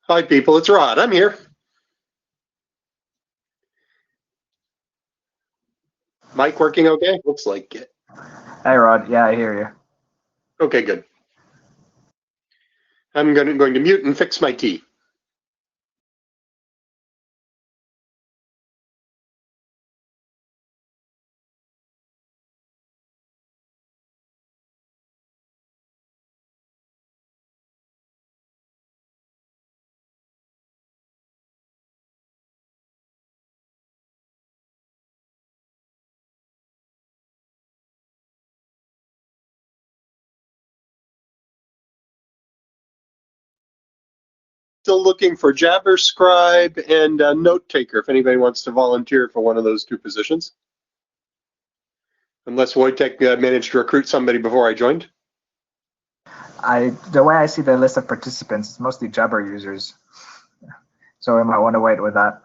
Hi, people. It's Rod. I'm here. Mic working okay? Looks like it. Hey Rod, yeah, I hear you. Okay, good. I'm going to mute and fix my tea. Still looking for Jabber Scribe and a Note Taker if anybody wants to volunteer for one of those two positions. Unless Wojtek managed to recruit somebody before I joined. The way I see the list of participants, it's mostly Jabber users, so I might want to wait with that.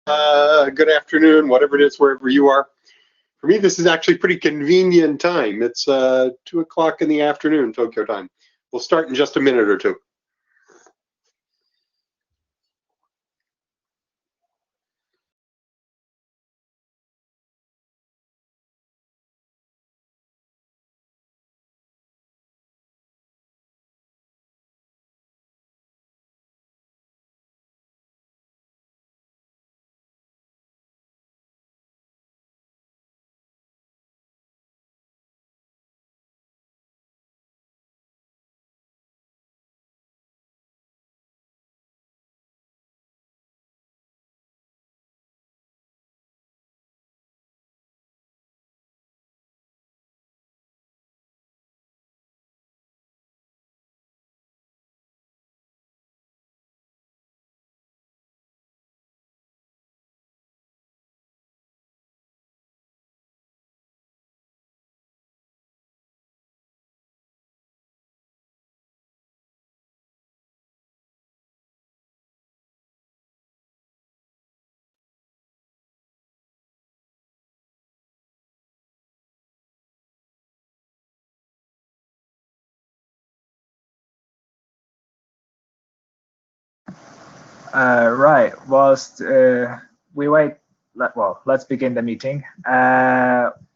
Good afternoon, whatever it is, wherever you are. For me, this is actually pretty convenient time. It's 2 o'clock in the afternoon, Tokyo time. We'll start in just a minute or two. Right. Whilst we wait, let's begin the meeting.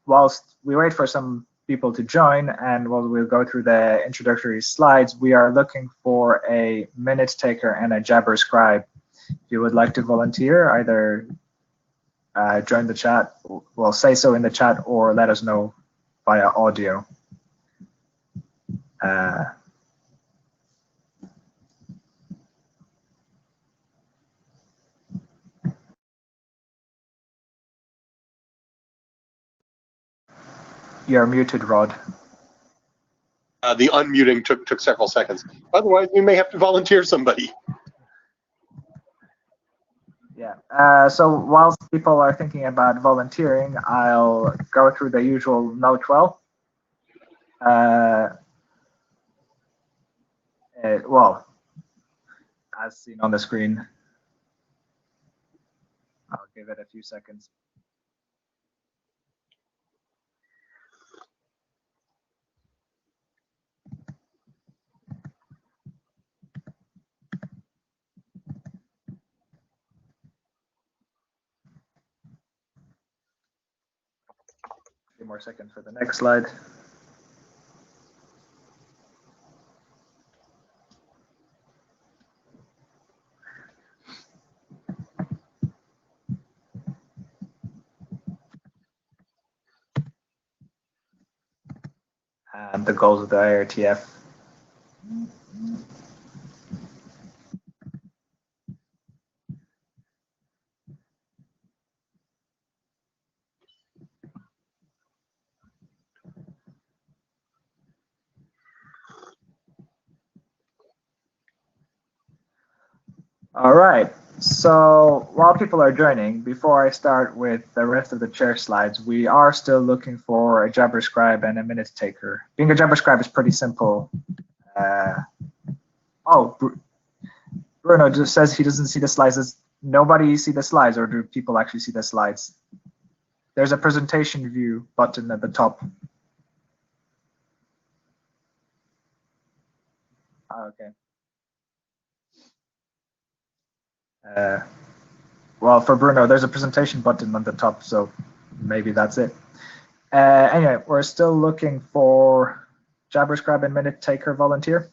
Whilst we wait for some people to join, and we'll go through the introductory slides, we are looking for a minute taker and a Jabber scribe. If you would like to volunteer, either join the chat, well, say so in the chat, or let us know via audio. You're muted, Rod. The unmuting took several seconds. Otherwise, we may have to volunteer somebody. Yeah. So whilst people are thinking about volunteering, I'll go through the usual note well. Well, as seen on the screen, I'll give it a few seconds. A few more seconds for the next slide. And the goals of the IETF. All right. So while people are joining, before I start with the rest of the chair slides, we are still looking for a Jabber scribe and a minute taker. Being a Jabber scribe is pretty simple. Bruno just says he doesn't see the slides. Does nobody see the slides, or do people actually see the slides? There's a presentation view button at the top. Okay. Well, for Bruno, there's a presentation button on the top, so maybe that's it. Anyway, we're still looking for Jabber scribe and minute taker volunteer.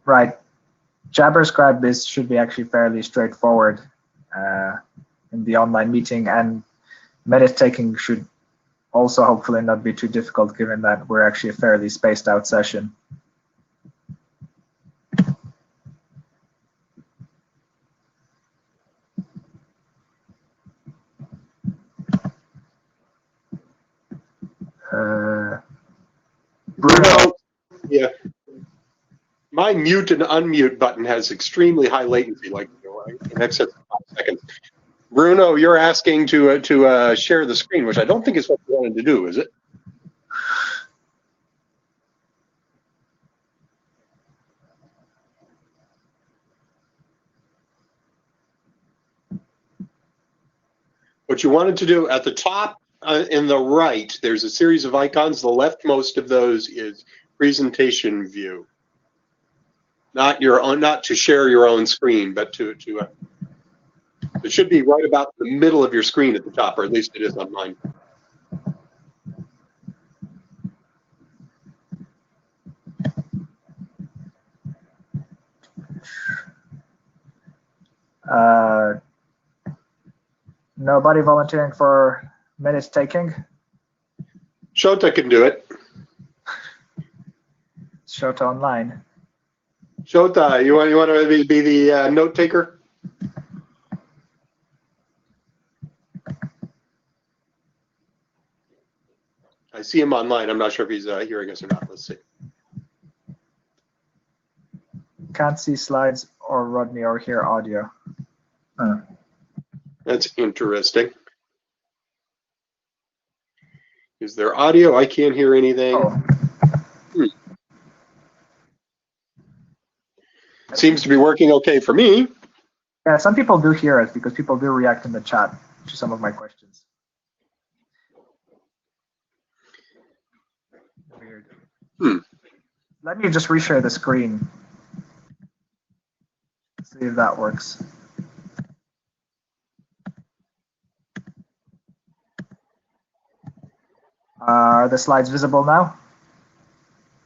Right. Jabber scribe should be actually fairly straightforward in the online meeting, and minute taking should also hopefully not be too difficult, given that we're actually a fairly spaced out session. Bruno. Yeah. My mute and unmute button has extremely high latency, like in excess of 5 seconds. Bruno, you're asking to share the screen, which I don't think is what you wanted to do, is it? What you wanted to do at the top in the right, there's a series of icons. The leftmost of those is presentation view. Not your own, not to share your own screen, but to it should be right about the middle of your screen at the top, or at least it is on mine. Nobody volunteering for minutes taking? Shota can do it. Shota online. Shota, you want to be the note taker? I see him online. I'm not sure if he's hearing us or not. Let's see. Can't see slides or Rodney or hear audio. That's interesting. Is there audio? I can't hear anything. Oh. Seems to be working okay for me. Yeah, some people do hear it because people do react in the chat to some of my questions. Weird. Let me just reshare the screen. See if that works. Are the slides visible now?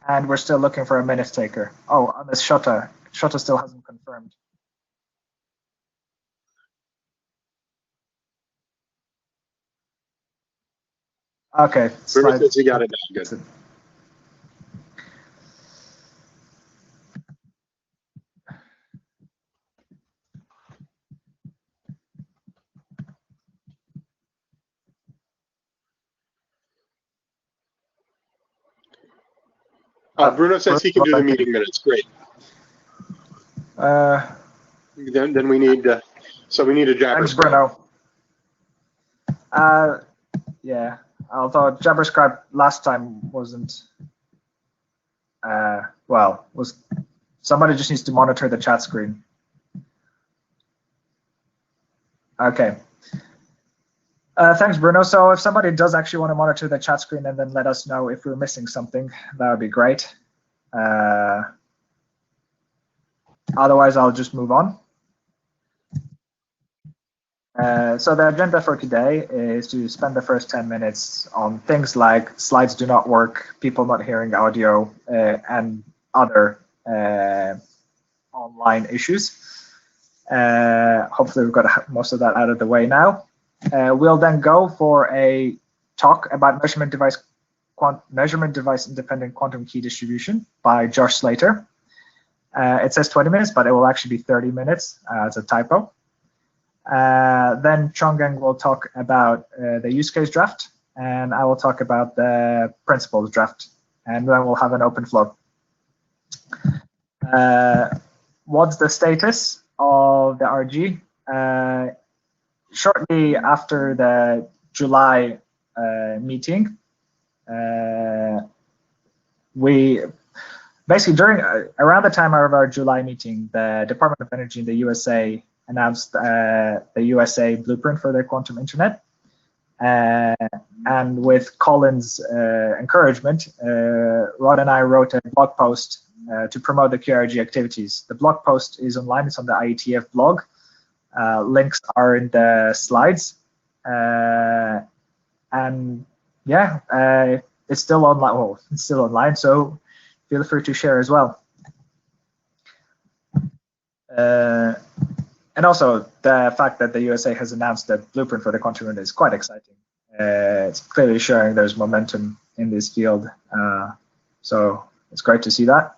And we're still looking for a minute taker. Oh, on this Shota. Shota still hasn't confirmed. Okay. Bruno says he got it down good. Bruno says he can do the meeting minutes. Great. Then we need so we need a JabberScribe. Thanks, Bruno. Yeah, although JabberScribe last time wasn't well, was somebody just needs to monitor the chat screen. Okay. Thanks, Bruno. So if somebody does actually want to monitor the chat screen and then let us know if we're missing something, that would be great. Otherwise, I'll just move on. So the agenda for today is to spend the first 10 minutes on things like slides do not work, people not hearing audio, and other online issues. Hopefully we've got most of that out of the way now. We'll then go for a talk about measurement device independent quantum key distribution by Josh Slater. It says 20 minutes, but it will actually be 30 minutes. It's a typo. Then Chongeng will talk about the use case draft, and I will talk about the principles draft, and then we'll have an open flow. What's the status of the RG? Shortly after the July meeting, we basically around the time of our July meeting, the Department of Energy in the USA announced the USA blueprint for their quantum internet. And with Colin's encouragement, Rod and I wrote a blog post to promote the QRG activities. The blog post is online, it's on the IETF blog. Links are in the slides. And yeah, it's still online. Well, it's still online, so feel free to share as well. And also, the fact that the USA has announced the blueprint for the quantum internet is quite exciting. It's clearly showing there's momentum in this field. So it's great to see that.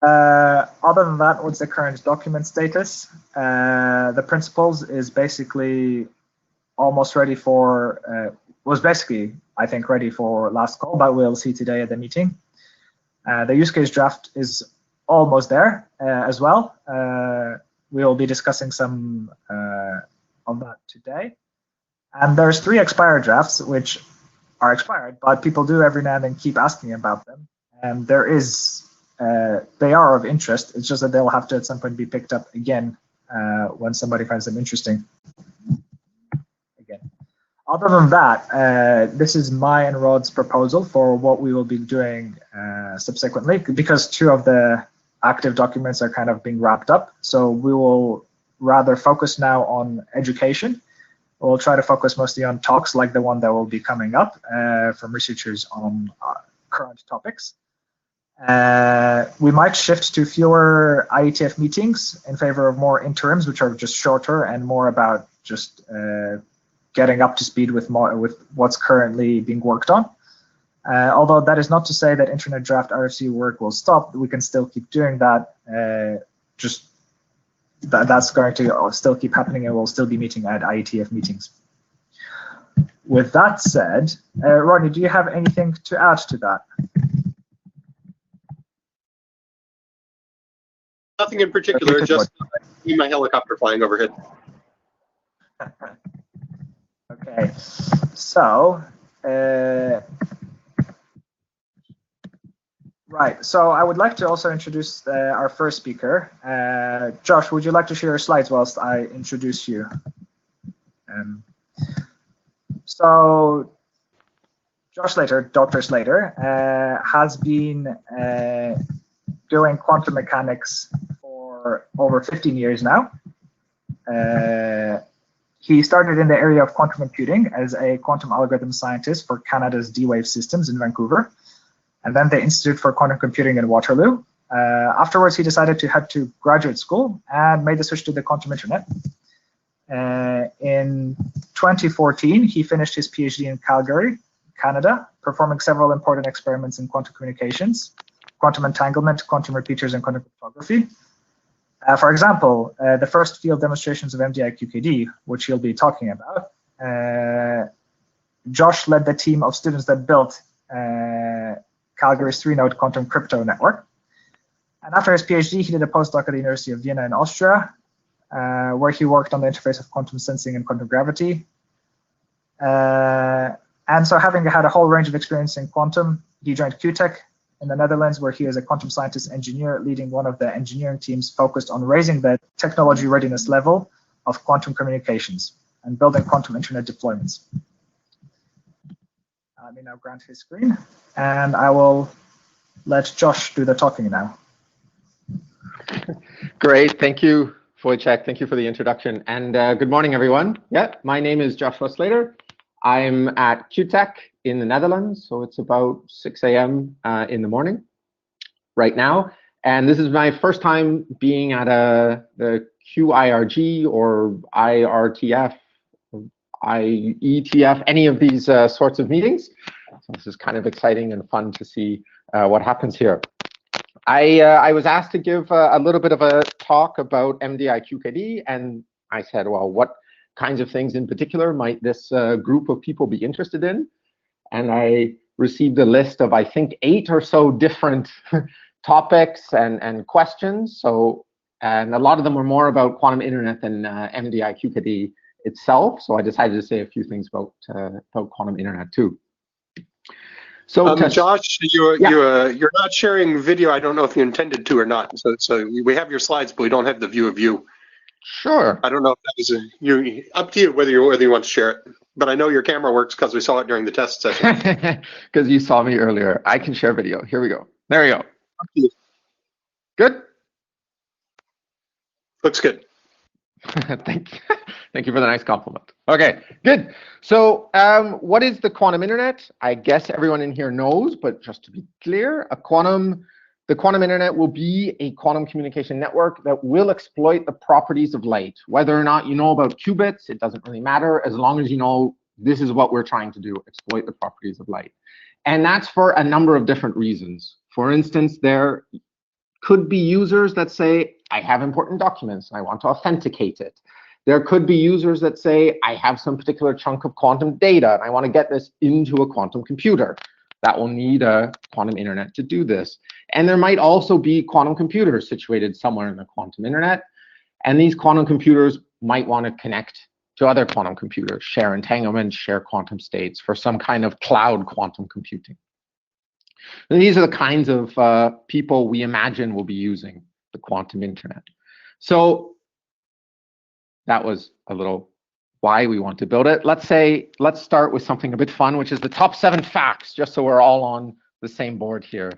Other than that, what's the current document status? The principles is basically almost ready for, was basically, I think, ready for last call, but we'll see today at the meeting. The use case draft is almost there as well. We'll be discussing some on that today. And there's 3 expired drafts, which are expired, but people do every now and then keep asking about them. And there is, they are of interest. It's just that they'll have to at some point be picked up again when somebody finds them interesting. Again. Other than that, this is my and Rod's proposal for what we will be doing subsequently, because 2 of the active documents are kind of being wrapped up. So we will rather focus now on education. We'll try to focus mostly on talks like the one that will be coming up from researchers on current topics. We might shift to fewer IETF meetings in favor of more interims, which are just shorter and more about just getting up to speed with what's currently being worked on. Although that is not to say that internet draft RFC work will stop. We can still keep doing that. That's going to still keep happening, and we'll still be meeting at IETF meetings. With that said, Rodney, do you have anything to add to that? Nothing in particular, just my helicopter flying overhead. Okay, so right, so I would like to also introduce our first speaker. Josh, would you like to share your slides whilst I introduce you? So Josh Slater, Dr. Slater, has been doing quantum mechanics for over 15 years now. He started in the area of quantum computing as a quantum algorithm scientist for Canada's D-Wave systems in Vancouver, and then the Institute for Quantum Computing in Waterloo. Afterwards, he decided to head to graduate school and made the switch to the quantum internet. In 2014, he finished his PhD in Calgary, Canada, performing several important experiments in quantum communications, quantum entanglement, quantum repeaters, and quantum cryptography. For example, the first field demonstrations of MDI QKD, which he'll be talking about, Josh led the team of students that built Calgary's 3-node quantum crypto network. And after his PhD, he did a postdoc at the University of Vienna in Austria, where he worked on the interface of quantum sensing and quantum gravity. And so having had a whole range of experience in quantum, he joined QTech in the Netherlands, where he is a quantum scientist engineer leading one of the engineering teams focused on raising the technology readiness level of quantum communications and building quantum internet deployments. Let me now grant his screen, and I will let Josh do the talking now. Great, thank you, Wojciech. Thank you for the introduction, and good morning, everyone. Yeah, my name is Joshua Slater. I'm at QTech in the Netherlands, so it's about 6 a.m. In the morning right now, and this is my first time being at the QIRG or IRTF, IETF, any of these sorts of meetings. So this is kind of exciting and fun to see what happens here. I was asked to give a little bit of a talk about MDI QKD, and I said, well, what kinds of things in particular might this group of people be interested in? And I received a list of, I think, 8 or so different topics and questions. So, and a lot of them were more about quantum internet than MDI QKD itself. So I decided to say a few things about quantum internet too. So Josh, you're not sharing video. I don't know if you intended to or not. So we have your slides, but we don't have the view of you. Sure. I don't know if that was up to you whether you want to share it. But I know your camera works because we saw it during the test session. Because you saw me earlier. I can share video. Here we go. There we go. Up to you. Good. Looks good. Thank you for the nice compliment. Okay, good. So what is the quantum internet? I guess everyone in here knows, but just to be clear, the quantum internet will be a quantum communication network that will exploit the properties of light. Whether or not you know about qubits, it doesn't really matter, as long as you know this is what we're trying to do, exploit the properties of light. And that's for a number of different reasons. For instance, there could be users that say, I have important documents and I want to authenticate it. There could be users that say, I have some particular chunk of quantum data, and I want to get this into a quantum computer. That will need a quantum internet to do this. And there might also be quantum computers situated somewhere in the quantum internet. And these quantum computers might want to connect to other quantum computers, share entanglements, share quantum states for some kind of cloud quantum computing. And these are the kinds of people we imagine will be using the quantum internet. So that was a little why we want to build it. Let's start with something a bit fun, which is the top 7 facts, just so we're all on the same board here.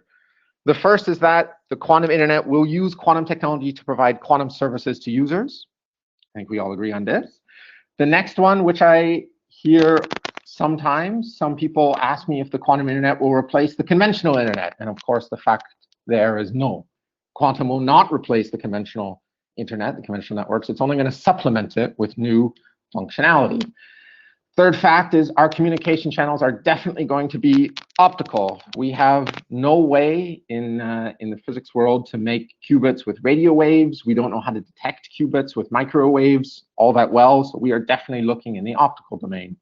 The first is that the quantum internet will use quantum technology to provide quantum services to users. I think we all agree on this. The next one, which I hear sometimes, some people ask me if the quantum internet will replace the conventional internet. And of course, the fact there is no. Quantum will not replace the conventional internet, the conventional networks. It's only going to supplement it with new functionality. Third fact is our communication channels are definitely going to be optical. We have no way in the physics world to make qubits with radio waves. We don't know how to detect qubits with microwaves all that well. So we are definitely looking in the optical domain.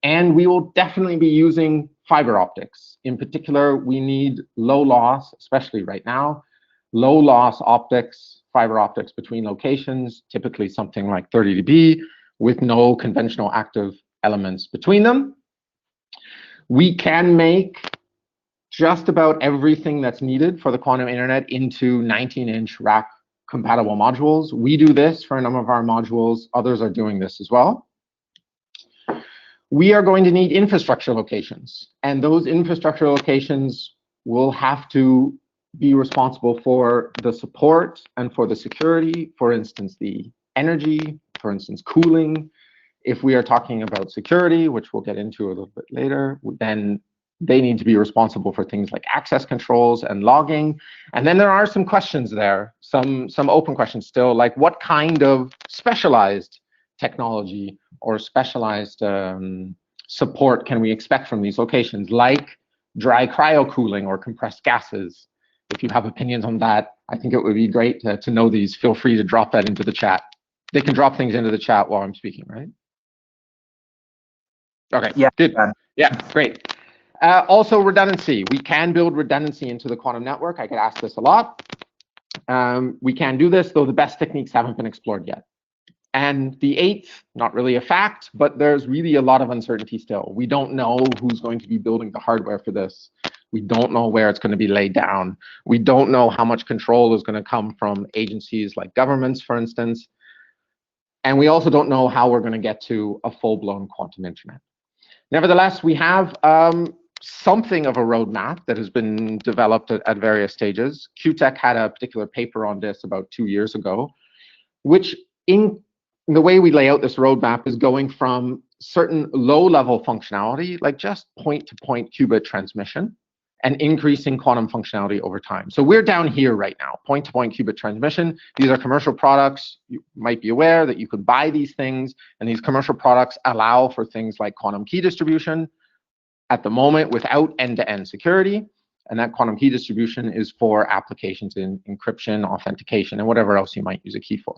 And we will definitely be using fiber optics. In particular, we need low loss, especially right now, low loss optics, fiber optics between locations, typically something like 30 dB, with no conventional active elements between them. We can make just about everything that's needed for the quantum internet into 19-inch rack compatible modules. We do this for a number of our modules. Others are doing this as well. We are going to need infrastructure locations, and those infrastructure locations will have to be responsible for the support and for the security, for instance, the energy, for instance, cooling. If we are talking about security, which we'll get into a little bit later, then they need to be responsible for things like access controls and logging. And then there are some questions there, some open questions still, like what kind of specialized technology or specialized support can we expect from these locations, like dry cryo cooling or compressed gases? If you have opinions on that, I think it would be great to know these. Feel free to drop that into the chat. They can drop things into the chat while I'm speaking, right? Okay, Yeah, good. Yeah, great. Also, redundancy. We can build redundancy into the quantum network. I get asked this a lot. We can do this, though the best techniques haven't been explored yet. And the 8th, not really a fact, but there's really a lot of uncertainty still. We don't know who's going to be building the hardware for this. We don't know where it's going to be laid down. We don't know how much control is going to come from agencies like governments, for instance. And we also don't know how we're going to get to a full-blown quantum internet. Nevertheless, we have something of a roadmap that has been developed at various stages. QTech had a particular paper on this about 2 years ago, which in the way we lay out this roadmap is going from certain low-level functionality, like just point-to-point qubit transmission, and increasing quantum functionality over time. So we're down here right now, point-to-point qubit transmission. These are commercial products. You might be aware that you could buy these things, and these commercial products allow for things like quantum key distribution at the moment without end-to-end security. And that quantum key distribution is for applications in encryption, authentication, and whatever else you might use a key for.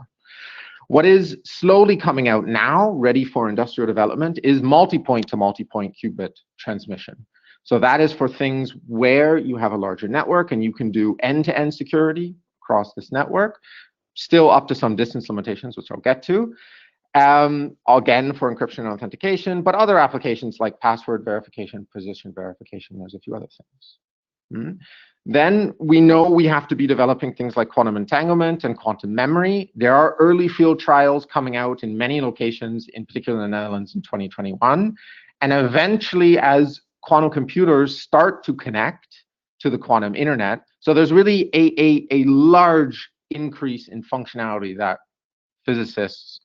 What is slowly coming out now, ready for industrial development, is multi-point to multi-point qubit transmission. So that is for things where you have a larger network and you can do end-to-end security across this network, still up to some distance limitations, which I'll get to. Again, for encryption and authentication, but other applications like password verification, position verification, there's a few other things. Then we know we have to be developing things like quantum entanglement and quantum memory. There are early field trials coming out in many locations, in particular in the Netherlands in 2021. And eventually, as quantum computers start to connect to the quantum internet, so there's really a large increase in functionality that physicists,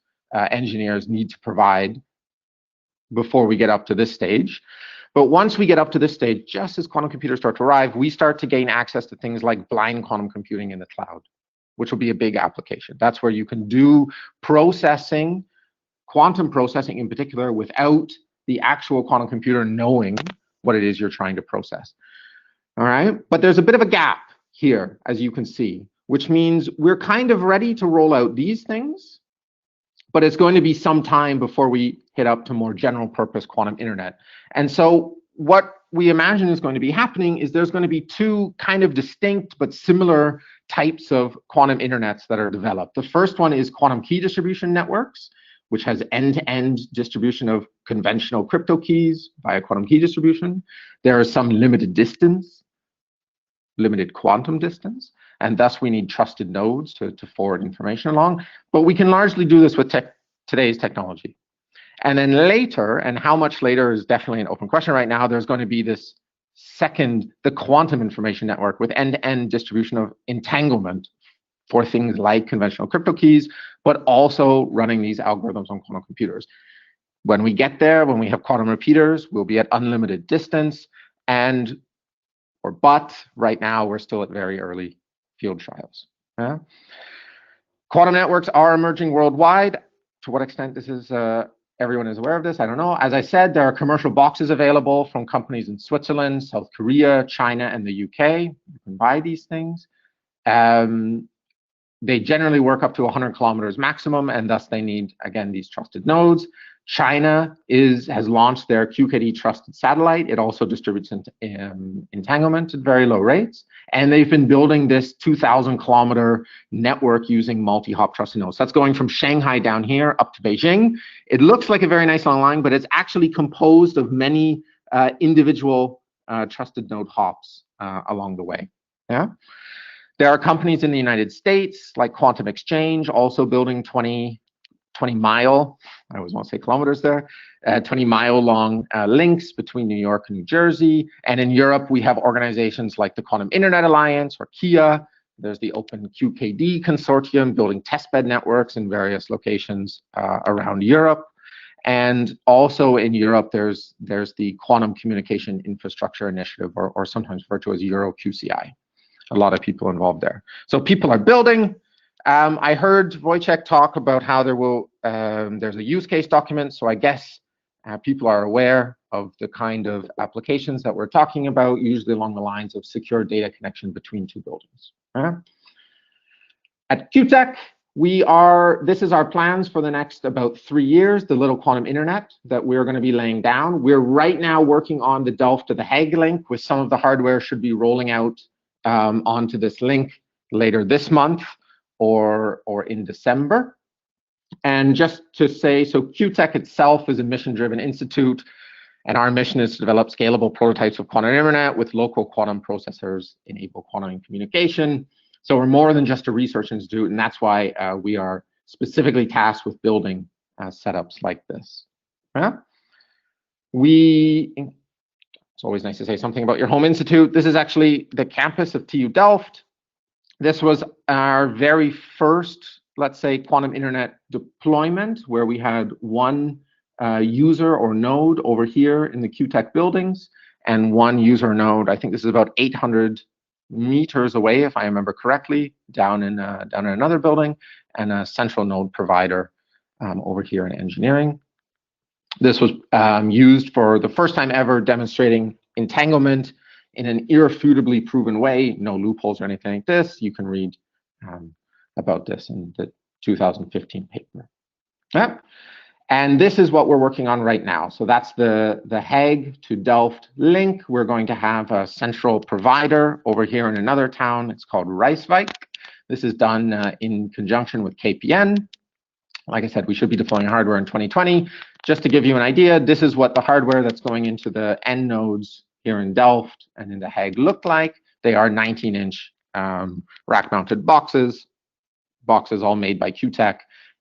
engineers need to provide before we get up to this stage. But once we get up to this stage, just as quantum computers start to arrive, we start to gain access to things like blind quantum computing in the cloud, which will be a big application. That's where you can do processing, quantum processing in particular, without the actual quantum computer knowing what it is you're trying to process. All right, but there's a bit of a gap here, as you can see, which means we're kind of ready to roll out these things, but it's going to be some time before we hit up to more general purpose quantum internet. And so what we imagine is going to be happening is there's going to be two kind of distinct but similar types of quantum internets that are developed. The first one is quantum key distribution networks, which has end-to-end distribution of conventional crypto keys via quantum key distribution. There is some limited distance, limited quantum distance, and thus we need trusted nodes to forward information along. But we can largely do this with today's technology. And then later, and how much later is definitely an open question right now, there's going to be this second, the quantum information network with end-to-end distribution of entanglement for things like conventional crypto keys, but also running these algorithms on quantum computers. When we get there, when we have quantum repeaters, we'll be at unlimited distance, but right now we're still at very early field trials. Yeah? Quantum networks are emerging worldwide. To what extent this is everyone is aware of this, I don't know. As I said, there are commercial boxes available from companies in Switzerland, South Korea, China, and the UK. You can buy these things. They generally work up to 100 kilometers maximum, and thus they need, again, these trusted nodes. China has launched their QKD trusted satellite. It also distributes entanglement at very low rates. And they've been building this 2,000 kilometer network using multi-hop trusted nodes. That's going from Shanghai down here up to Beijing. It looks like a very nice long line, but it's actually composed of many individual trusted node hops along the way. Yeah. There are companies in the United States like Quantum Exchange also building 20 mile, I always want to say kilometers there, 20 mile long links between New York and New Jersey. And in Europe, we have organizations like the Quantum Internet Alliance or KIA. There's the Open QKD Consortium building testbed networks in various locations around Europe. And also in Europe, there's the Quantum Communication Infrastructure Initiative, or sometimes referred to as EuroQCI. A lot of people involved there. So people are building. I heard Wojciech talk about how there's a use case document. So I guess people are aware of the kind of applications that we're talking about, usually along the lines of secure data connection between two buildings. At QTech, this is our plans for the next about 3 years, the little quantum internet that we're going to be laying down. We're right now working on the Delft to the Hague link, with some of the hardware should be rolling out onto this link later this month or in December. And just to say, so QTech itself is a mission-driven institute, and our mission is to develop scalable prototypes of quantum internet with local quantum processors enable quantum communication. So we're more than just a research institute, and that's why we are specifically tasked with building setups like this. Yeah? It's always nice to say something about your home institute. This is actually the campus of TU Delft. This was our very first, let's say, quantum internet deployment, where we had one user or node over here in the QTech buildings, and one user node, I think this is about 800 meters away, if I remember correctly, down in another building, and a central node provider over here in engineering. This was used for the first time ever demonstrating entanglement in an irrefutably proven way, no loopholes or anything like this. You can read about this in the 2015 paper. Yeah. And this is what we're working on right now. So that's the Hague to Delft link. We're going to have a central provider over here in another town. It's called Rijswijk. This is done in conjunction with KPN. Like I said, we should be deploying hardware in 2020. Just to give you an idea, this is what the hardware that's going into the end nodes here in Delft and in the Hague look like. They are 19-inch rack-mounted boxes all made by QTech,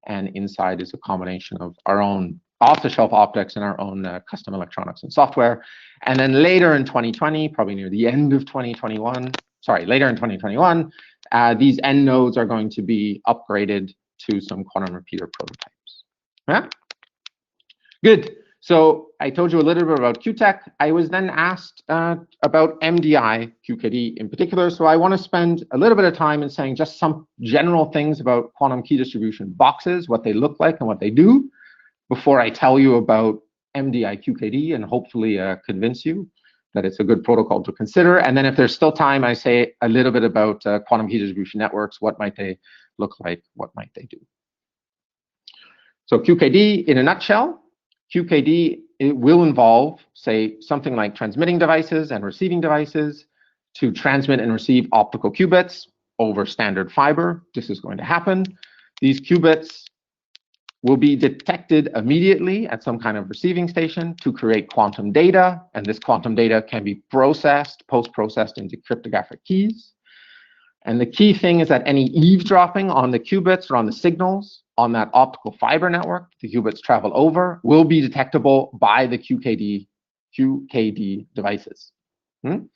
and inside is a combination of our own off-the-shelf optics and our own custom electronics and software. And then later in 2020, probably near the end of 2021, later in 2021, these end nodes are going to be upgraded to some quantum repeater prototypes. Yeah? Good. So I told you a little bit about QTech. I was then asked about MDI QKD in particular. So I want to spend a little bit of time in saying just some general things about quantum key distribution boxes, what they look like and what they do, before I tell you about MDI QKD and hopefully convince you that it's a good protocol to consider. And then if there's still time, I say a little bit about quantum key distribution networks. What might they look like? What might they do? So QKD, in a nutshell, QKD, it will involve, say, something like transmitting devices and receiving devices to transmit and receive optical qubits over standard fiber. This is going to happen. These qubits will be detected immediately at some kind of receiving station to create quantum data, and this quantum data can be processed, post-processed into cryptographic keys. And the key thing is that any eavesdropping on the qubits or on the signals on that optical fiber network the qubits travel over will be detectable by the QKD devices. And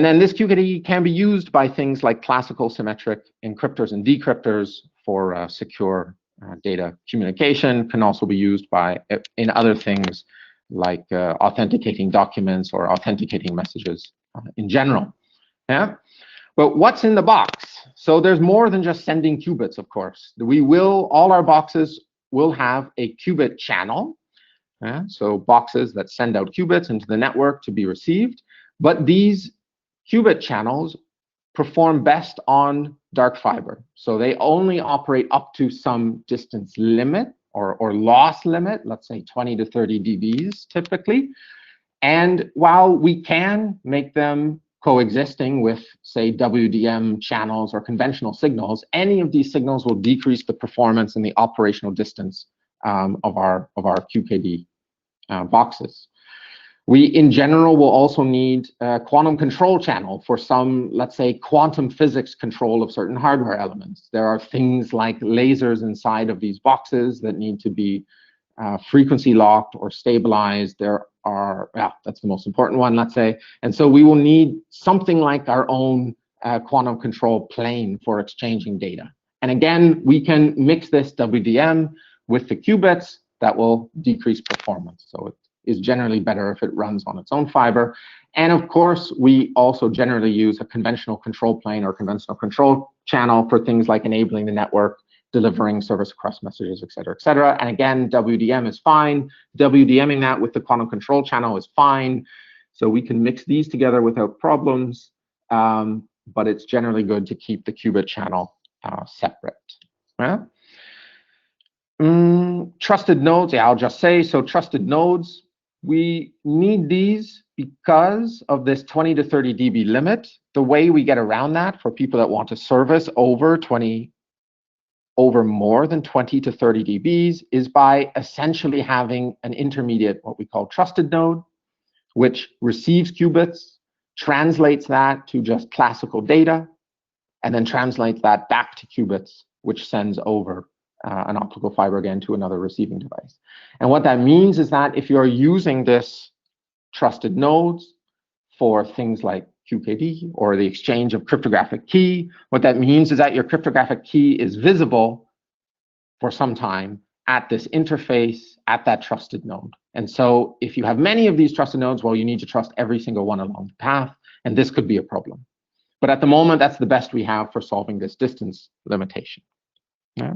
then this QKD can be used by things like classical symmetric encryptors and decryptors for secure data communication. Can also be used in other things like authenticating documents or authenticating messages in general. Yeah. But what's in the box? So there's more than just sending qubits, of course. All our boxes will have a qubit channel. Yeah? So boxes that send out qubits into the network to be received. But these qubit channels perform best on dark fiber. So they only operate up to some distance limit or loss limit, let's say 20 to 30 dBs typically. And while we can make them coexisting with, say, WDM channels or conventional signals, any of these signals will decrease the performance and the operational distance of our QKD boxes. We, in general, will also need a quantum control channel for some, let's say, quantum physics control of certain hardware elements. There are things like lasers inside of these boxes that need to be frequency locked or stabilized. There are, that's the most important one, let's say. And so we will need something like our own quantum control plane for exchanging data. And again, we can mix this WDM with the qubits. That will decrease performance. So it is generally better if it runs on its own fiber. And of course, we also generally use a conventional control plane or conventional control channel for things like enabling the network, delivering service across messages, et cetera, et cetera. And again, WDM is fine. WDMing that with the quantum control channel is fine. So we can mix these together without problems, but it's generally good to keep the qubit channel separate. Yeah? Trusted nodes, I'll just say, so trusted nodes, we need these because of this 20 to 30 dB limit. The way we get around that for people that want to service over more than 20 to 30 dBs is by essentially having an intermediate, what we call trusted node, which receives qubits, translates that to just classical data, and then translates that back to qubits, which sends over an optical fiber again to another receiving device. And what that means is that if you're using this trusted nodes for things like QKD or the exchange of cryptographic key, what that means is that your cryptographic key is visible for some time at this interface, at that trusted node. And so if you have many of these trusted nodes, well, you need to trust every single one along the path, and this could be a problem. But at the moment, that's the best we have for solving this distance limitation. Yeah.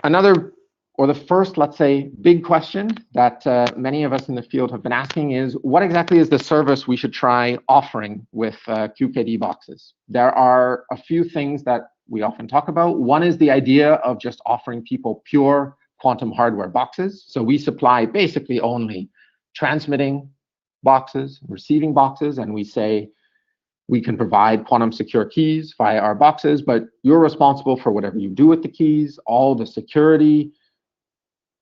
Another, or the first, let's say, big question that many of us in the field have been asking is, what exactly is the service we should try offering with QKD boxes? There are a few things that we often talk about. One is the idea of just offering people pure quantum hardware boxes. So we supply basically only transmitting boxes, receiving boxes, and we say, we can provide quantum secure keys via our boxes, but you're responsible for whatever you do with the keys, all the security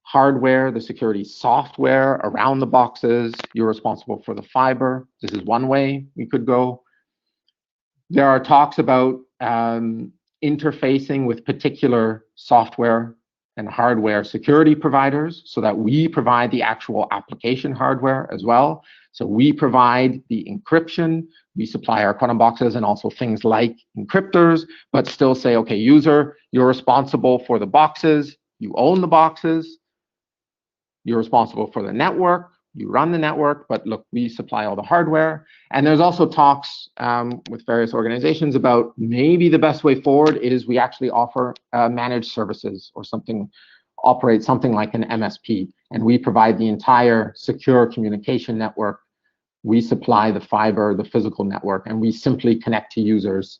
hardware, the security software around the boxes. You're responsible for the fiber. This is one way we could go. There are talks about interfacing with particular software and hardware security providers so that we provide the actual application hardware as well. So we provide the encryption, we supply our quantum boxes and also things like encryptors, but still say, okay, user, you're responsible for the boxes, you own the boxes, you're responsible for the network, you run the network, but look, we supply all the hardware. And there's also talks with various organizations about maybe the best way forward is we actually offer managed services or something, operate something like an MSP, and we provide the entire secure communication network. We supply the fiber, the physical network, and we simply connect to users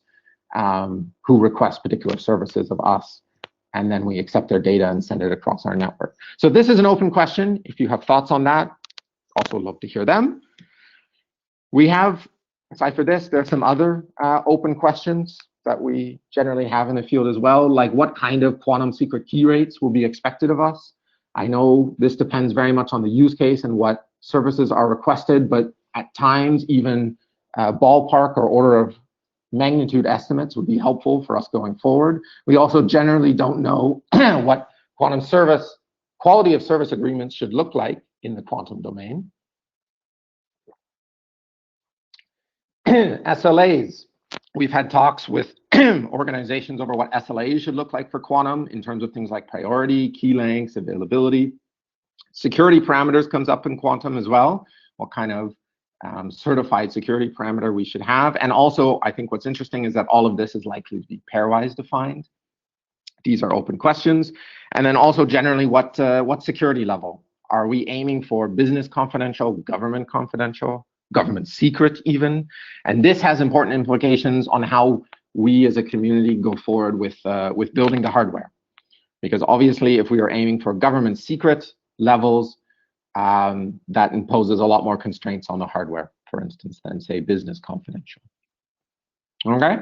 who request particular services of us and then we accept their data and send it across our network. So this is an open question. If you have thoughts on that, also love to hear them. We have, aside for this, there are some other open questions that we generally have in the field as well, like what kind of quantum secret key rates will be expected of us. I know this depends very much on the use case and what services are requested, but at times even ballpark or order of magnitude estimates would be helpful for us going forward. We also generally don't know what quantum service, quality of service agreements should look like in the quantum domain. SLAs. We've had talks with organizations over what SLAs should look like for quantum in terms of things like priority, key lengths, availability. Security parameters comes up in quantum as well. What kind of certified security parameter we should have. And also, I think what's interesting is that all of this is likely to be pairwise defined. These are open questions. And then also generally, what security level? Are we aiming for business confidential, government confidential, government secret even? And this has important implications on how we as a community go forward with building the hardware. Because obviously, if we are aiming for government secret levels, that imposes a lot more constraints on the hardware, for instance, than say business confidential. Okay,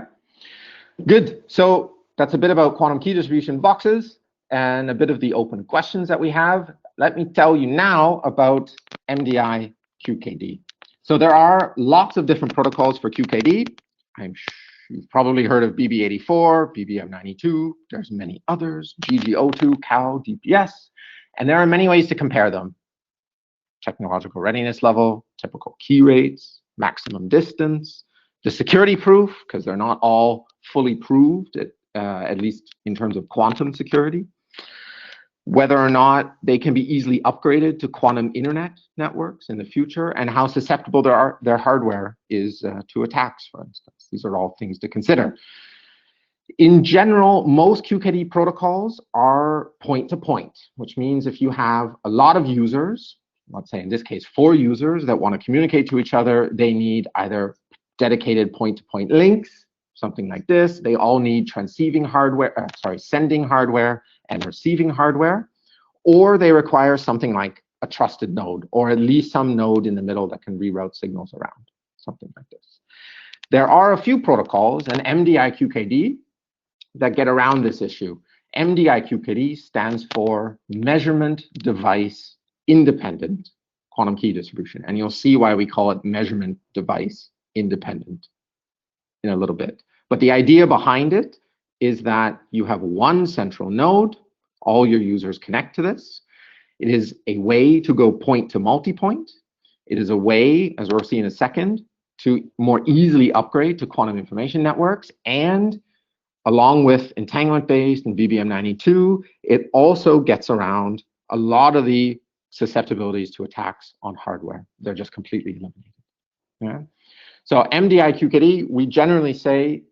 good. So that's a bit about quantum key distribution boxes and a bit of the open questions that we have. Let me tell you now about MDI QKD. So there are lots of different protocols for QKD. You've probably heard of BB84, BBM92. There's many others, GG02, CAL, DPS, and there are many ways to compare them. Technological readiness level, typical key rates, maximum distance, the security proof, because they're not all fully proved, at least in terms of quantum security, whether or not they can be easily upgraded to quantum internet networks in the future, and how susceptible their hardware is to attacks, for instance. These are all things to consider. In general, most QKD protocols are point-to-point, which means if you have a lot of users, let's say in this case 4 users that want to communicate to each other, they need either dedicated point-to-point links, something like this. They all need sending hardware and receiving hardware, or they require something like a trusted node, or at least some node in the middle that can reroute signals around, something like this. There are a few protocols, and MDI QKD, that get around this issue. MDI QKD stands for Measurement Device Independent Quantum Key Distribution, and you'll see why we call it Measurement Device Independent in a little bit. But the idea behind it is that you have one central node, all your users connect to this. It is a way to go point to multi-point. It is a way, as we'll see in a second, to more easily upgrade to quantum information networks. And along with entanglement-based and BBM92, it also gets around a lot of the susceptibilities to attacks on hardware. They're just completely eliminated. Yeah? So MDI QKD, we generally say,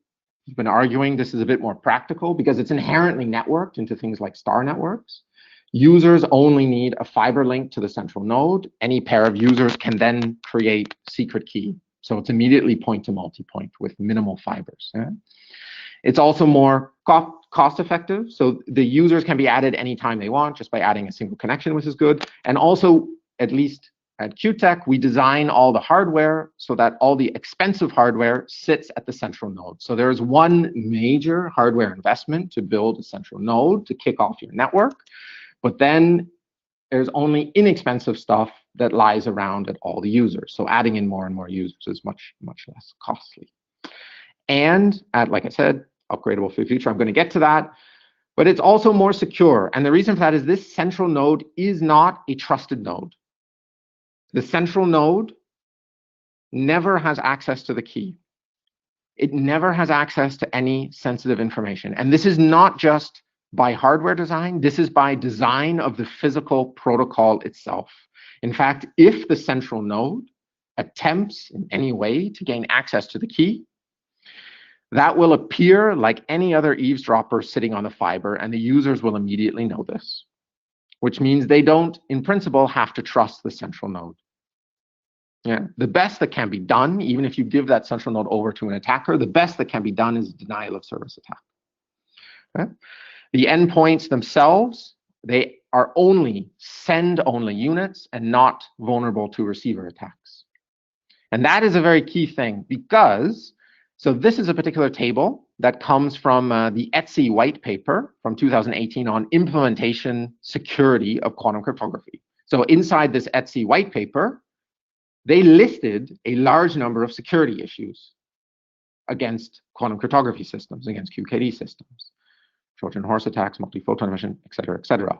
we've been arguing this is a bit more practical because it's inherently networked into things like star networks. Users only need a fiber link to the central node. Any pair of users can then create secret key. So it's immediately point to multi-point with minimal fibers. Yeah? It's also more cost effective. So the users can be added anytime they want just by adding a single connection, which is good. And also, at least at QTech, we design all the hardware so that all the expensive hardware sits at the central node. So there is one major hardware investment to build a central node to kick off your network. But then there's only inexpensive stuff that lies around at all the users. So adding in more and more users is much, much less costly. And like I said, upgradable for the future. I'm going to get to that. But it's also more secure. And the reason for that is this central node is not a trusted node. The central node never has access to the key. It never has access to any sensitive information. And this is not just by hardware design. This is by design of the physical protocol itself. In fact, if the central node attempts in any way to gain access to the key, that will appear like any other eavesdropper sitting on the fiber, and the users will immediately know this, which means they don't, in principle, have to trust the central node. Yeah, the best that can be done, even if you give that central node over to an attacker, the best that can be done is denial of service attack. Okay? The endpoints themselves, they are only send-only units and not vulnerable to receiver attacks. And that is a very key thing because, so this is a particular table that comes from the ETSI white paper from 2018 on implementation security of quantum cryptography. So inside this ETSI white paper, they listed a large number of security issues against quantum cryptography systems, against QKD systems, Trojan horse attacks, multi-photon emission, et cetera, et cetera.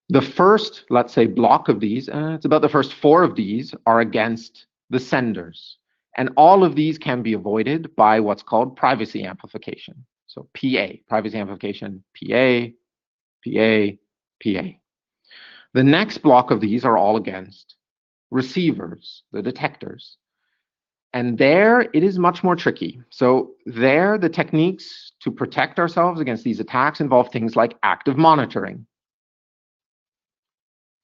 The first, let's say, block of these, it's about the first 4 of these are against the senders. And all of these can be avoided by what's called privacy amplification. So PA, privacy amplification, PA, PA, PA. The next block of these are all against receivers, the detectors. And there it is much more tricky. So there the techniques to protect ourselves against these attacks involve things like active monitoring,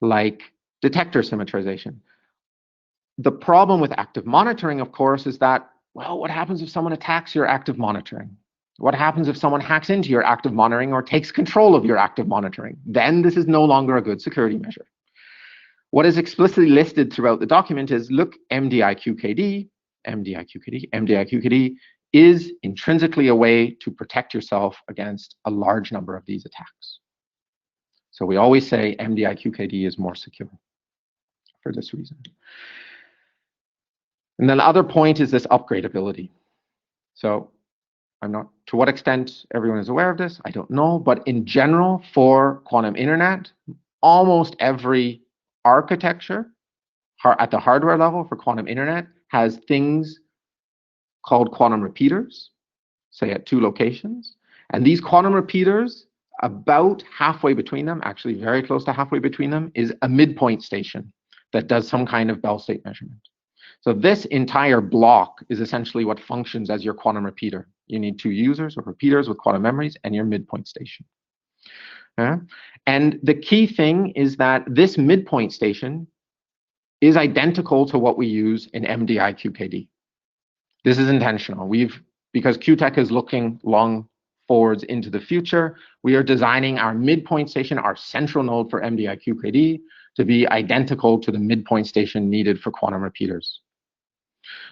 like detector symmetrization. The problem with active monitoring, of course, is that, well, what happens if someone attacks your active monitoring? What happens if someone hacks into your active monitoring or takes control of your active monitoring? Then this is no longer a good security measure. What is explicitly listed throughout the document is, look, MDI QKD, MDI QKD, MDI QKD is intrinsically a way to protect yourself against a large number of these attacks. So we always say MDI QKD is more secure for this reason. And then the other point is this upgradability. So I'm not, to what extent everyone is aware of this, I don't know, but in general, for quantum internet, almost every architecture at the hardware level for quantum internet has things called quantum repeaters, say at 2 locations. And these quantum repeaters, about halfway between them, actually very close to halfway between them, is a midpoint station that does some kind of Bell state measurement. So this entire block is essentially what functions as your quantum repeater. You need 2 users or repeaters with quantum memories and your midpoint station. And the key thing is that this midpoint station is identical to what we use in MDI QKD. This is intentional. Because QTech is looking long forwards into the future, we are designing our midpoint station, our central node for MDI QKD, to be identical to the midpoint station needed for quantum repeaters.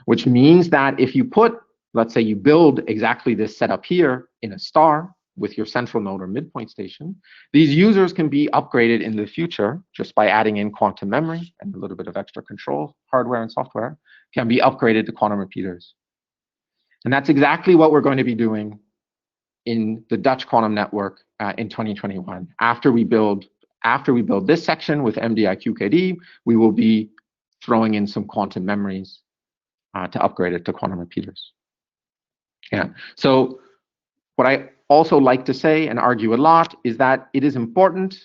Which means that if you put, let's say you build exactly this setup here in a star with your central node or midpoint station, these users can be upgraded in the future just by adding in quantum memory and a little bit of extra control, hardware and software, can be upgraded to quantum repeaters. And that's exactly what we're going to be doing in the Dutch quantum network in 2021. After we build this section with MDI QKD, we will be throwing in some quantum memories to upgrade it to quantum repeaters. Yeah. So what I also like to say and argue a lot is that it is important,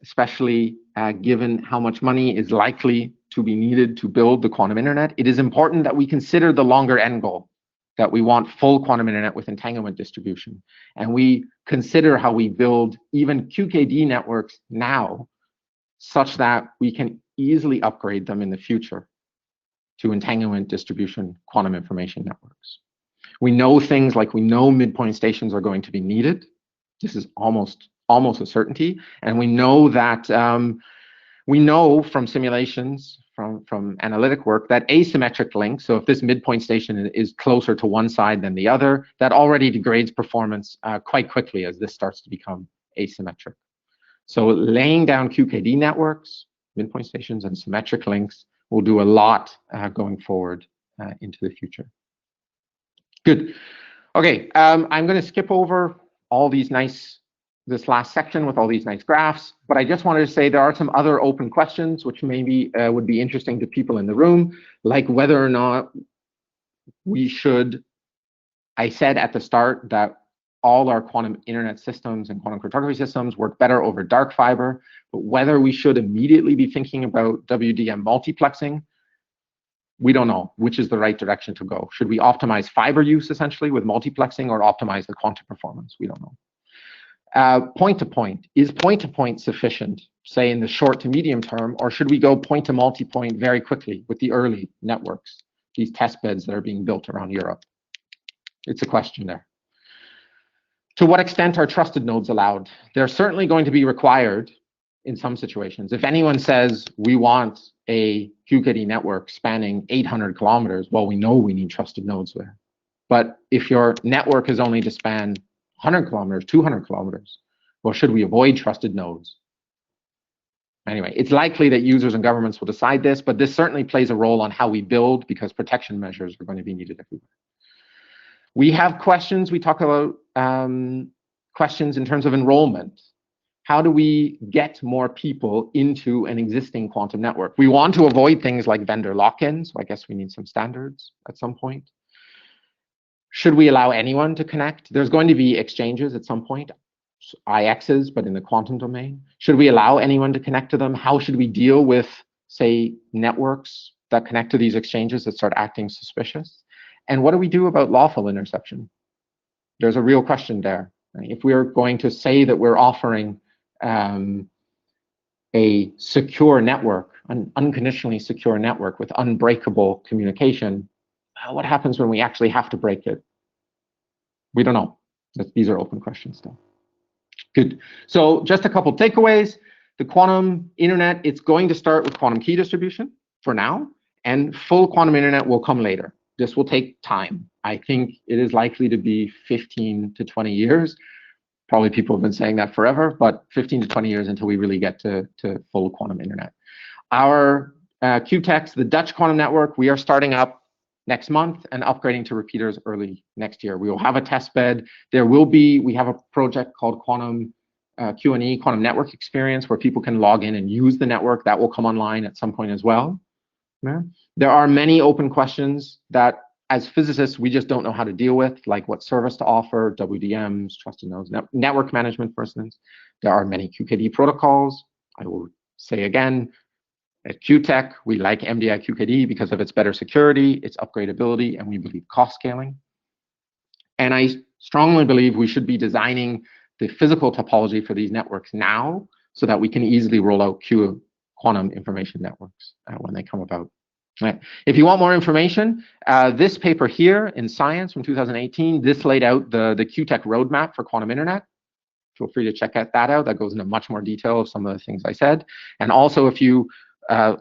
especially given how much money is likely to be needed to build the quantum internet, it is important that we consider the longer end goal, that we want full quantum internet with entanglement distribution. And we consider how we build even QKD networks now such that we can easily upgrade them in the future to entanglement distribution quantum information networks. We know things like we know midpoint stations are going to be needed. This is almost a certainty. And we know that we know from simulations, from analytic work, that asymmetric links, so if this midpoint station is closer to one side than the other, that already degrades performance quite quickly as this starts to become asymmetric. So laying down QKD networks, midpoint stations, and symmetric links will do a lot going forward into the future. Good. Okay, I'm going to skip over all these this last section with all these nice graphs, but I just wanted to say there are some other open questions which maybe would be interesting to people in the room, like whether or not we should, I said at the start that all our quantum internet systems and quantum cryptography systems work better over dark fiber, but whether we should immediately be thinking about WDM multiplexing, we don't know which is the right direction to go. Should we optimize fiber use essentially with multiplexing or optimize the quantum performance? We don't know. Point-to-point, is point-to-point sufficient, say in the short to medium term, or should we go point-to-multipoint very quickly with the early networks, these test beds that are being built around Europe? It's a question there. To what extent are trusted nodes allowed? They're certainly going to be required in some situations. If anyone says we want a QKD network spanning 800 kilometers, well, we know we need trusted nodes there. But if your network is only to span 100 kilometers, 200 kilometers, well, should we avoid trusted nodes? Anyway, it's likely that users and governments will decide this, but this certainly plays a role on how we build, because protection measures are going to be needed everywhere. We have questions. We talk about questions in terms of enrollment. How do we get more people into an existing quantum network? We want to avoid things like vendor lock-in, so I guess we need some standards at some point. Should we allow anyone to connect? There's going to be exchanges at some point, IXs, but in the quantum domain. Should we allow anyone to connect to them? How should we deal with, say, networks that connect to these exchanges that start acting suspicious? And what do we do about lawful interception? There's a real question there. If we're going to say that we're offering a secure network, an unconditionally secure network with unbreakable communication, what happens when we actually have to break it? We don't know. These are open questions still. Good. So just a couple takeaways. The quantum internet, it's going to start with quantum key distribution for now, and full quantum internet will come later. This will take time. I think it is likely to be 15 to 20 years. Probably people have been saying that forever, but 15 to 20 years until we really get to full quantum internet. Our QTEX, the Dutch quantum network, we are starting up next month and upgrading to repeaters early next year. We will have a test bed. We have a project called Quantum Q&E, Quantum Network Experience, where people can log in and use the network. That will come online at some point as well. Yeah. There are many open questions that, as physicists, we just don't know how to deal with, like what service to offer, WDMs, trusted nodes, network management, for instance. There are many QKD protocols. I will say again, at QTech, we like MDI QKD because of its better security, its upgradability, and we believe cost scaling. And I strongly believe we should be designing the physical topology for these networks now so that we can easily roll out quantum information networks when they come about. Right. If you want more information, this paper here in Science from 2018, this laid out the QTech roadmap for quantum internet. Feel free to check that out. That goes into much more detail of some of the things I said. And also, if you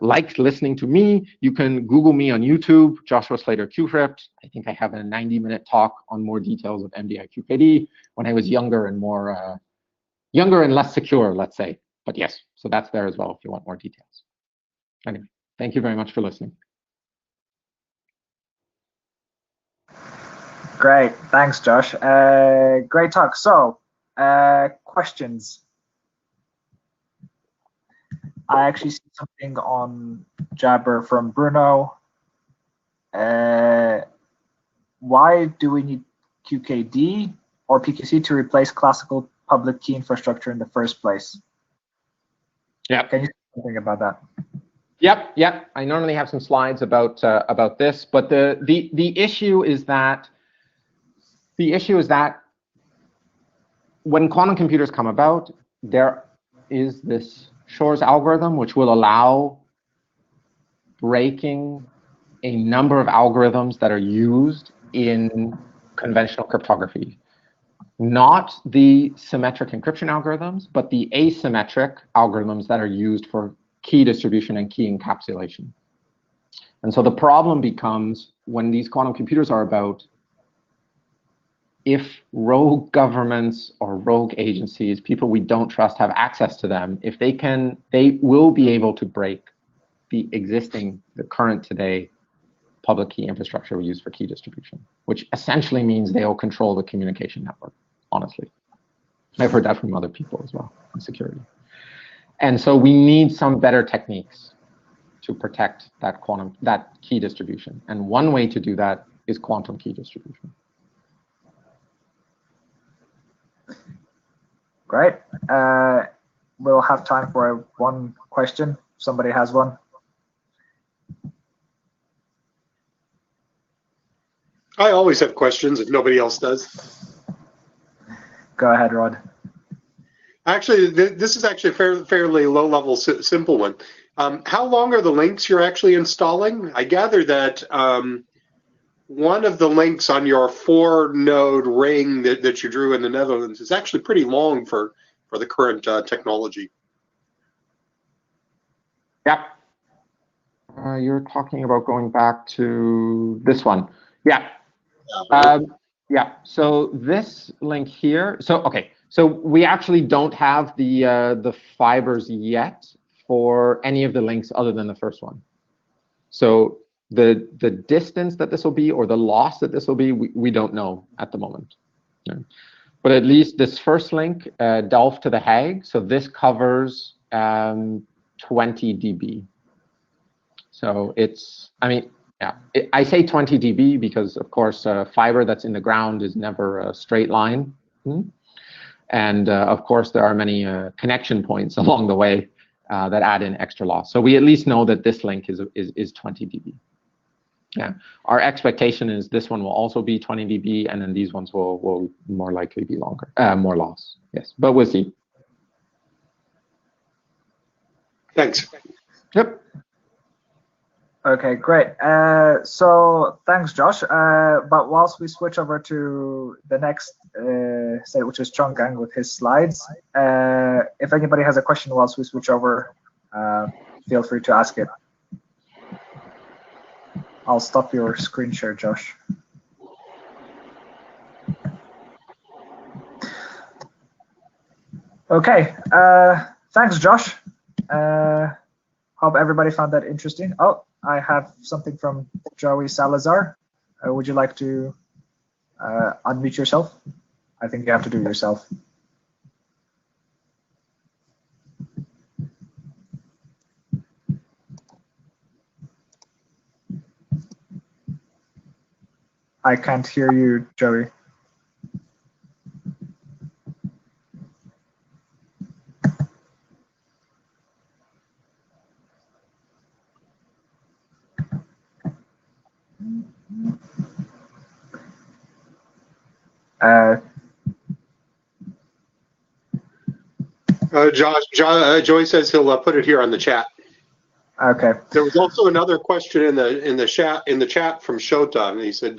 like listening to me, you can Google me on YouTube, Joshua Slater QCrypt. I think I have a 90-minute talk on more details of MDI QKD when I was younger and less secure, let's say. But yes, so that's there as well if you want more details. Anyway, thank you very much for listening. Great, thanks, Josh. Great talk. So, questions. I actually see something on Jabber from Bruno. Why do we need QKD or PQC to replace classical public key infrastructure in the first place? Yeah. Can you say something about that? Yep. I normally have some slides about this, but the issue is that when quantum computers come about, there is this Shor's algorithm, which will allow breaking a number of algorithms that are used in conventional cryptography. Not the symmetric encryption algorithms, but the asymmetric algorithms that are used for key distribution and key encapsulation. And so the problem becomes, when these quantum computers are about, if rogue governments or rogue agencies, people we don't trust, have access to them, if they will be able to break the current today public key infrastructure we use for key distribution, which essentially means they'll control the communication network, honestly. I've heard that from other people as well in security. And so we need some better techniques to protect that key distribution. And one way to do that is quantum key distribution. Great. We'll have time for one question. Somebody has one. I always have questions if nobody else does. Go ahead, Rod. Actually, this is actually a fairly low-level, simple one. How long are the links you're actually installing? I gather that one of the links on your 4-node ring that you drew in the Netherlands is actually pretty long for the current technology. Yep. You're talking about going back to this one. Yeah. Yeah. So this link here. So okay. So we actually don't have the fibers yet for any of the links other than the first one. So the distance that this will be or the loss that this will be, we don't know at the moment. Yeah. But at least this first link, Delft to The Hague. So this covers 20 dB. So it's, I mean, yeah, I say 20 dB because, of course, fiber that's in the ground is never a straight line. And of course, there are many connection points along the way that add in extra loss. So we at least know that this link is 20 dB. Yeah, our expectation is this one will also be 20 dB, and then these ones will more likely be longer, more loss. Yes, but we'll see. Thanks. Yep. Okay, great. So thanks, Josh. But whilst we switch over to the next site, which is Chonggang with his slides, if anybody has a question whilst we switch over, feel free to ask it. I'll stop your screen share, Josh. Okay, thanks, Josh. Hope everybody found that interesting. Oh, I have something from Joey Salazar. Would you like to unmute yourself? I think you have to do it yourself. I can't hear you, Joey. Joey says he'll put it here on the chat. Okay. There was also another question in the chat from Shota, and he said,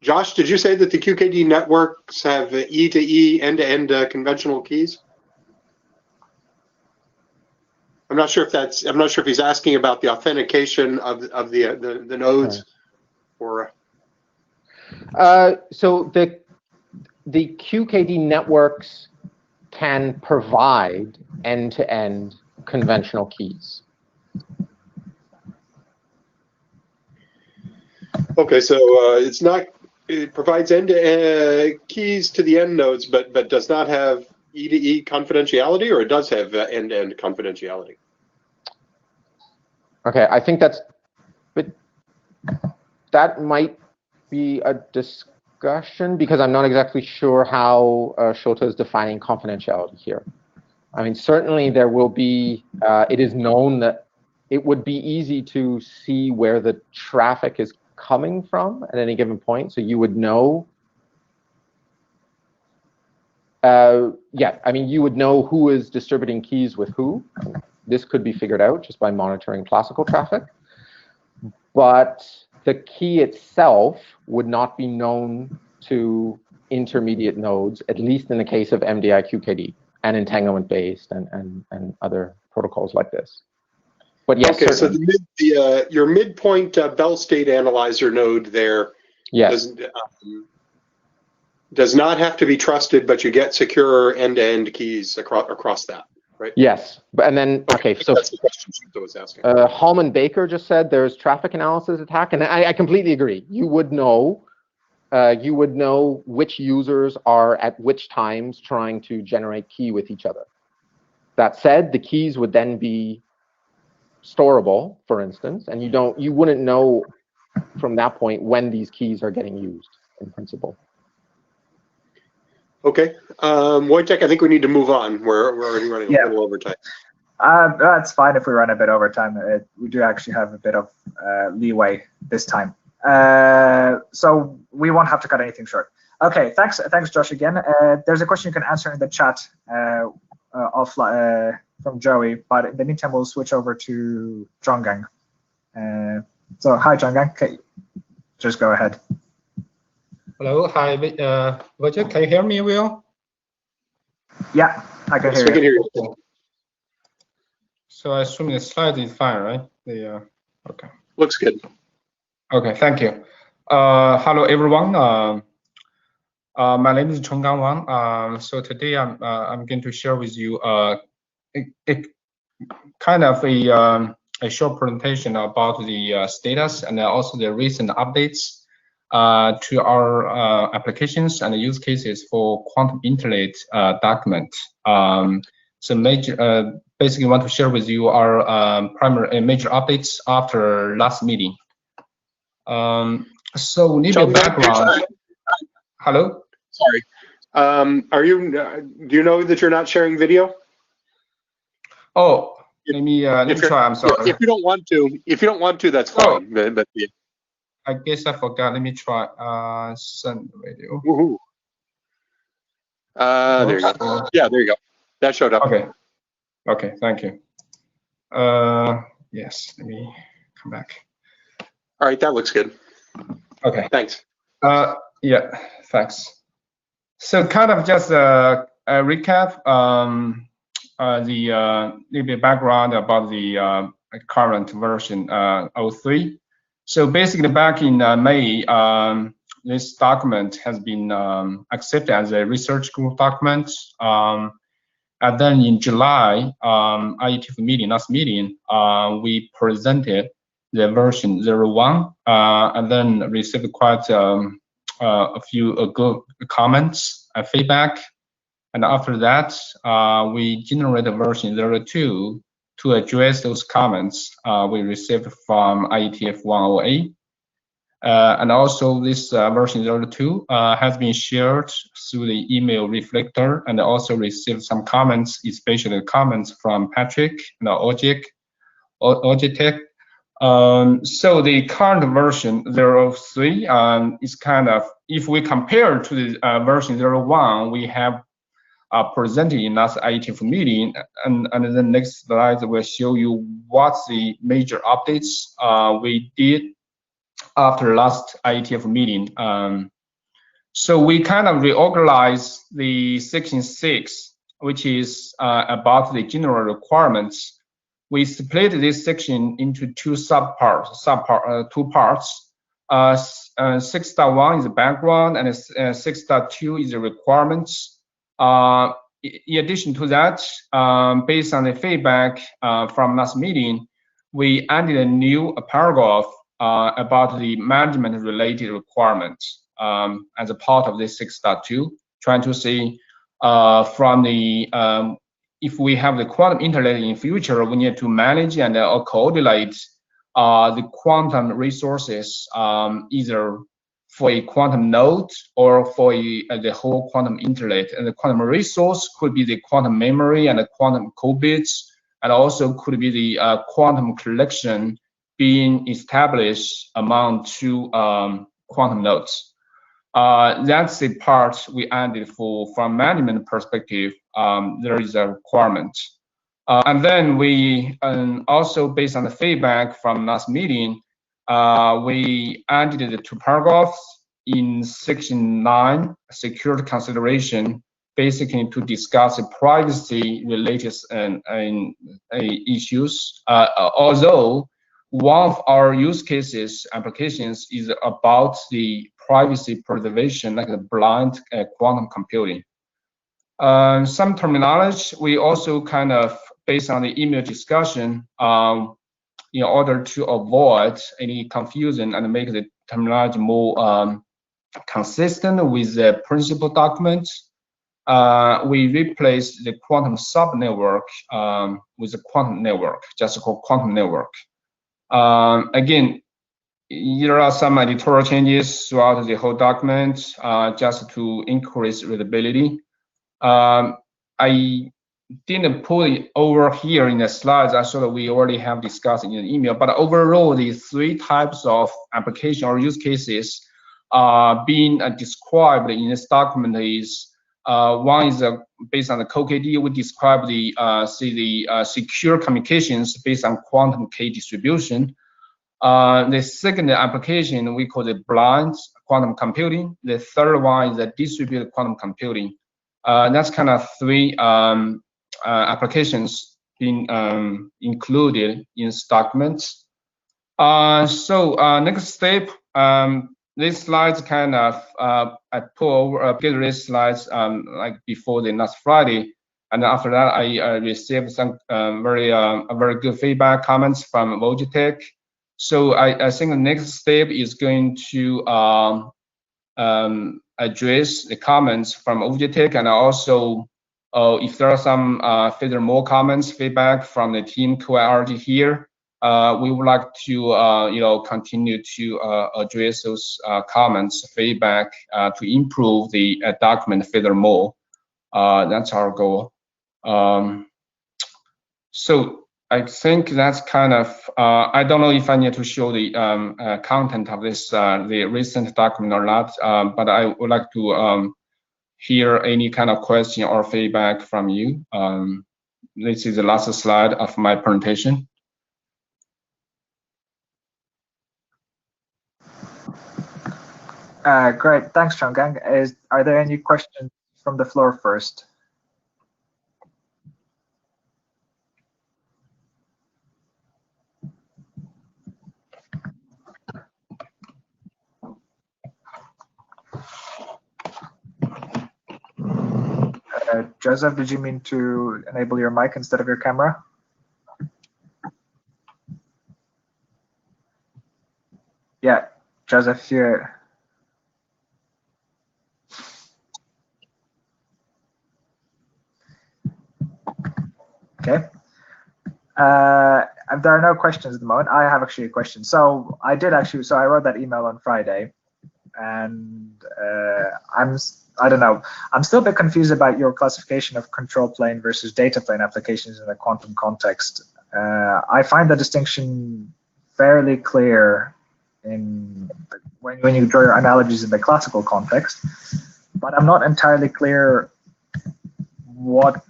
"Josh, did you say that the QKD networks have E-to-E end-to-end conventional keys?" I'm not sure if he's asking about the authentication of the nodes, or. So the QKD networks can provide end-to-end conventional keys. Okay, so it provides end-to-end keys to the end nodes, but does not have E-to-E confidentiality, or it does have end-to-end confidentiality? Okay, I think that might be a discussion because I'm not exactly sure how Shota is defining confidentiality here. I mean, certainly there will be, it is known that it would be easy to see where the traffic is coming from at any given point, so you would know. Yeah, I mean, you would know who is distributing keys with who. This could be figured out just by monitoring classical traffic. But the key itself would not be known to intermediate nodes, at least in the case of MDI QKD and entanglement-based and other protocols like this. But yes, okay, certainly. so your midpoint Bell state analyzer node there, yes, does not have to be trusted, but you get secure end-to-end keys across that, right? Yes, and then okay, so that's the question I was asking. Hallman Baker just said there's traffic analysis attack, and I completely agree. You would know which users are at which times trying to generate key with each other. That said, the keys would then be storable, for instance, and you wouldn't know from that point when these keys are getting used in principle. Okay, Wojtek, I think we need to move on. We're already running a little over time. That's fine if we run a bit over time. We do actually have a bit of leeway this time, so we won't have to cut anything short. Okay, thanks, Josh again. There's a question you can answer in the chat offline from Joey, but in the meantime, we'll switch over to Chonggang. So hi, Chonggang. Okay, just go ahead. Hello, hi, Roger, can you hear me well? Yeah, I can Yes, hear we you. can hear you. So I assume the slide is fine, right? Okay. Looks good. Okay, thank you. Hello, everyone. My name is Chenggang Wang. So today I'm going to share with you kind of a short presentation about the status and also the recent updates to our applications and use cases for quantum internet document. So basically want to share with you our major updates after last meeting. So we need a background. Hello? Sorry. Do you know that you're not sharing video? Oh, let me try. I'm sorry. If you don't want to, that's fine. But yeah. I guess I forgot. Let me try. Send video. Woohoo. There you go. Yeah, there you go. That showed up. Okay. Okay. Thank you. Yes. Let me come back. All right. That looks good. Okay. Thanks. Yeah. Thanks. So kind of just a recap. The little bit background about the current version 03. So basically, back in May, this document has been accepted as a research group document. And then in July, IETF meeting, last meeting, we presented the version 01, and then received quite a few good comments and feedback. And after that, we generated version 02 to address those comments we received from IETF 108. And also this version 02 has been shared through the email reflector and also received some comments, especially comments from Patrick and Ojik. So the current version 03 is kind of, if we compare to the version 01, we have presented in last IETF meeting, and the next slide will show you what's the major updates we did after last IETF meeting. So we kind of reorganized the section 6, which is about the general requirements. We split this section into two parts. 6.1 is the background, and 6.2 is the requirements. In addition to that, based on the feedback from last meeting, we added a new paragraph about the management-related requirements as a part of this 6.2, trying to see from the if we have the quantum internet in future, we need to manage and coordinate the quantum resources either for a quantum node or for the whole quantum internet. And the quantum resource could be the quantum memory and the quantum qubits, and also could be the quantum collection being established among two quantum nodes. That's the part we added from management perspective. There is a requirement. And then we also, based on the feedback from last meeting, we added the two paragraphs in section 9, security consideration, basically to discuss the privacy related issues. Although one of our use cases applications is about the privacy preservation, like the blind quantum computing. Some terminology we also kind of, based on the email discussion, in order to avoid any confusion and make the terminology more consistent with the principal documents, we replaced the quantum subnetwork with the quantum network, just called quantum network. Again, there are some editorial changes throughout the whole document just to increase readability. I didn't put it over here in the slides. I saw that we already have discussed in the email, but overall, the three types of application or use cases being described in this document is one is based on the QKD. We describe the secure communications based on quantum K distribution. The second application we call it blind quantum computing. The third one is the distributed quantum computing. That's kind of three applications being included in this document. So next step, these slides kind of I put over get these slides like before the last Friday, and after that I received some very good feedback comments from Logitech. So I think the next step is going to address the comments from Logitech, and also if there are some further more comments, feedback from the team QIRG here, we would like to continue to address those comments, feedback to improve the document furthermore. That's our goal. So I think that's kind of, I don't know if I need to show the content of this, the recent document or not, but I would like to hear any kind of question or feedback from you. This is the last slide of my presentation. Great, thanks, Chonggang. Are there any questions from the floor first? Joseph, did you mean to enable your mic instead of your camera? Yeah, Joseph, here. Okay. If there are no questions at the moment, I have actually a question. So I wrote that email on Friday, and I don't know. I'm still a bit confused about your classification of control plane versus data plane applications in a quantum context. I find the distinction fairly clear when you draw your analogies in the classical context, but I'm not entirely clear what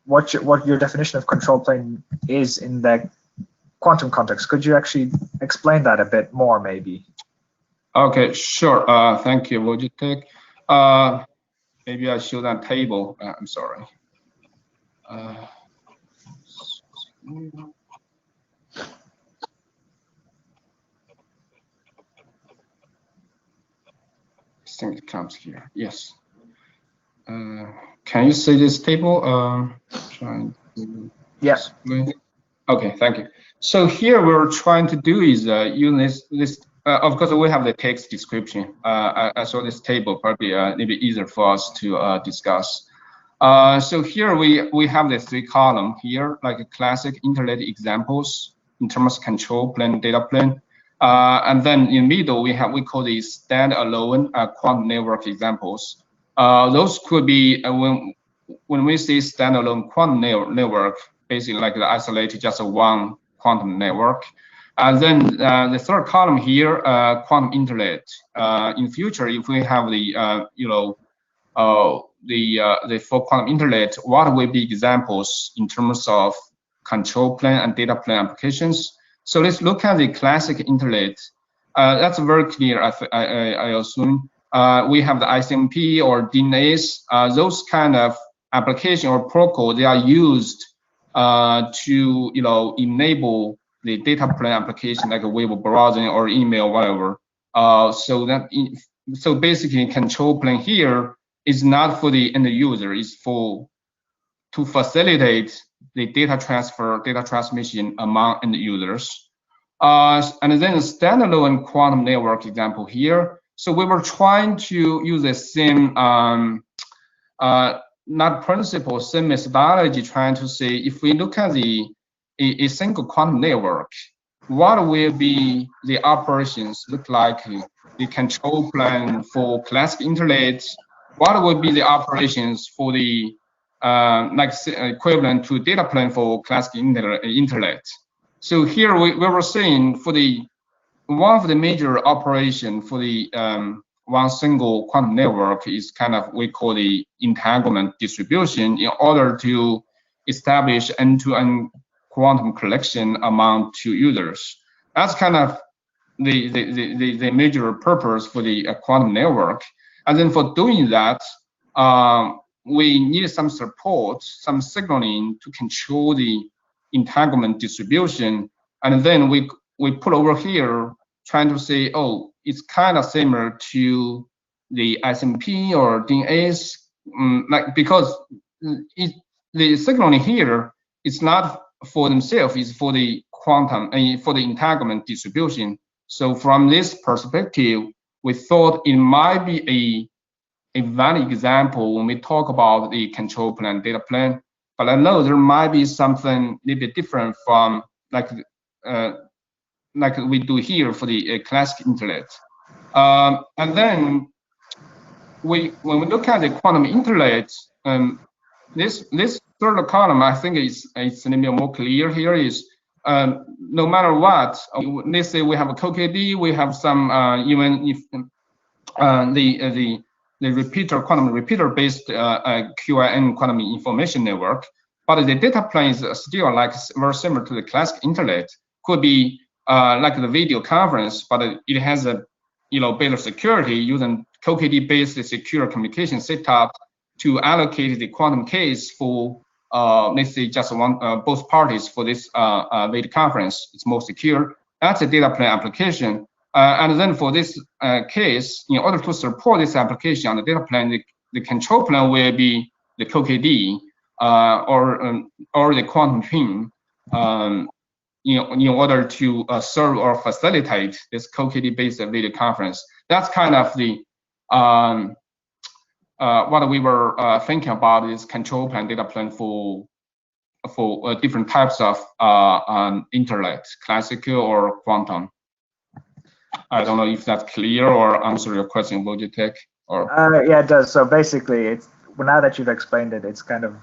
your definition of control plane is in the quantum context. Could you actually explain that a bit more, maybe? Okay, sure. Thank you, Logitech. Maybe I show that table. I'm sorry. I think it comes here. Yes. Can you see this table? Trying to. Yes. Okay, thank you. So here we're trying to do is use this. Of course, we have the text description. I saw this table, probably a little bit easier for us to discuss. So here we have the three columns here, like a classic internet examples in terms of control plane, data plane. And then in the middle, we call these standalone quantum network examples. Those could be when we say standalone quantum network, basically like the isolated just one quantum network. And then the third column here, quantum internet. In future, if we have the the full quantum internet, what will be examples in terms of control plane and data plane applications? So let's look at the classic internet. That's very clear. I assume we have the ICMP or DNAs. Those kind of application or protocol, they are used to enable the data plane application like a web browsing or email, whatever. So basically, control plane here is not for the end user. It's to facilitate the data transfer, data transmission among end users. And then a standalone quantum network example here. So we were trying to use the same not principle, same methodology, trying to say if we look at a single quantum network, what will be the operations look like? The control plane for classic internet, what would be the operations for the equivalent to data plane for classic internet? So here we were saying for the one of the major operation for the one single quantum network is kind of we call the entanglement distribution in order to establish end-to-end quantum collection among two users. That's kind of the major purpose for the quantum network. And then for doing that, we need some support, some signaling to control the entanglement distribution. And then we put over here trying to say, oh, it's kind of similar to the SMP or DNAs, like, because the signaling here is not for themselves, it's for the quantum and for the entanglement distribution. So from this perspective, we thought it might be a valid example when we talk about the control plane, data plane. But I know there might be something a little bit different from like we do here for the classic internet. And then when we look at the quantum internet, this third column, I think it's a little bit more clear here is no matter what, let's say we have a QKD, we have some even if the repeater, quantum repeater based QIN quantum information network, but the data plane is still like very similar to the classic internet. Could be like the video conference, but it has a better security using QKD based secure communication setup to allocate the quantum case for let's say just both parties for this video conference. It's more secure. That's a data plane application. And then for this case, in order to support this application on the data plane, the control plane will be the QKD or the quantum pin, in order to serve or facilitate this QKD-based video conference. That's kind of the what we were thinking about is control plane, data plane for different types of internet, classical or quantum. I don't know if that's clear or answer your question, Logitech, or yeah, it does. So basically, it's now that you've explained it, it's kind of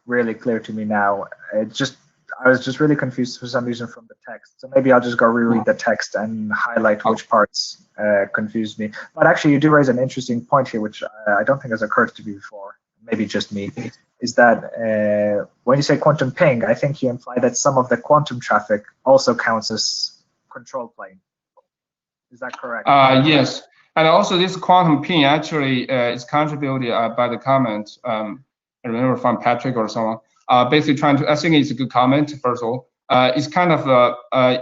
really clear to me now. I was just really confused for some reason from the text. So maybe I'll just go reread the text and highlight which parts confused me. But actually, you do raise an interesting point here, which I don't think has occurred to me before. Maybe just me. Is that when you say quantum ping, I think you imply that some of the quantum traffic also counts as control plane. Is that correct? Yes, and also this quantum pin actually is contributed by the comment. I remember from Patrick or someone. Basically trying to, I think it's a good comment. First of all, it's kind of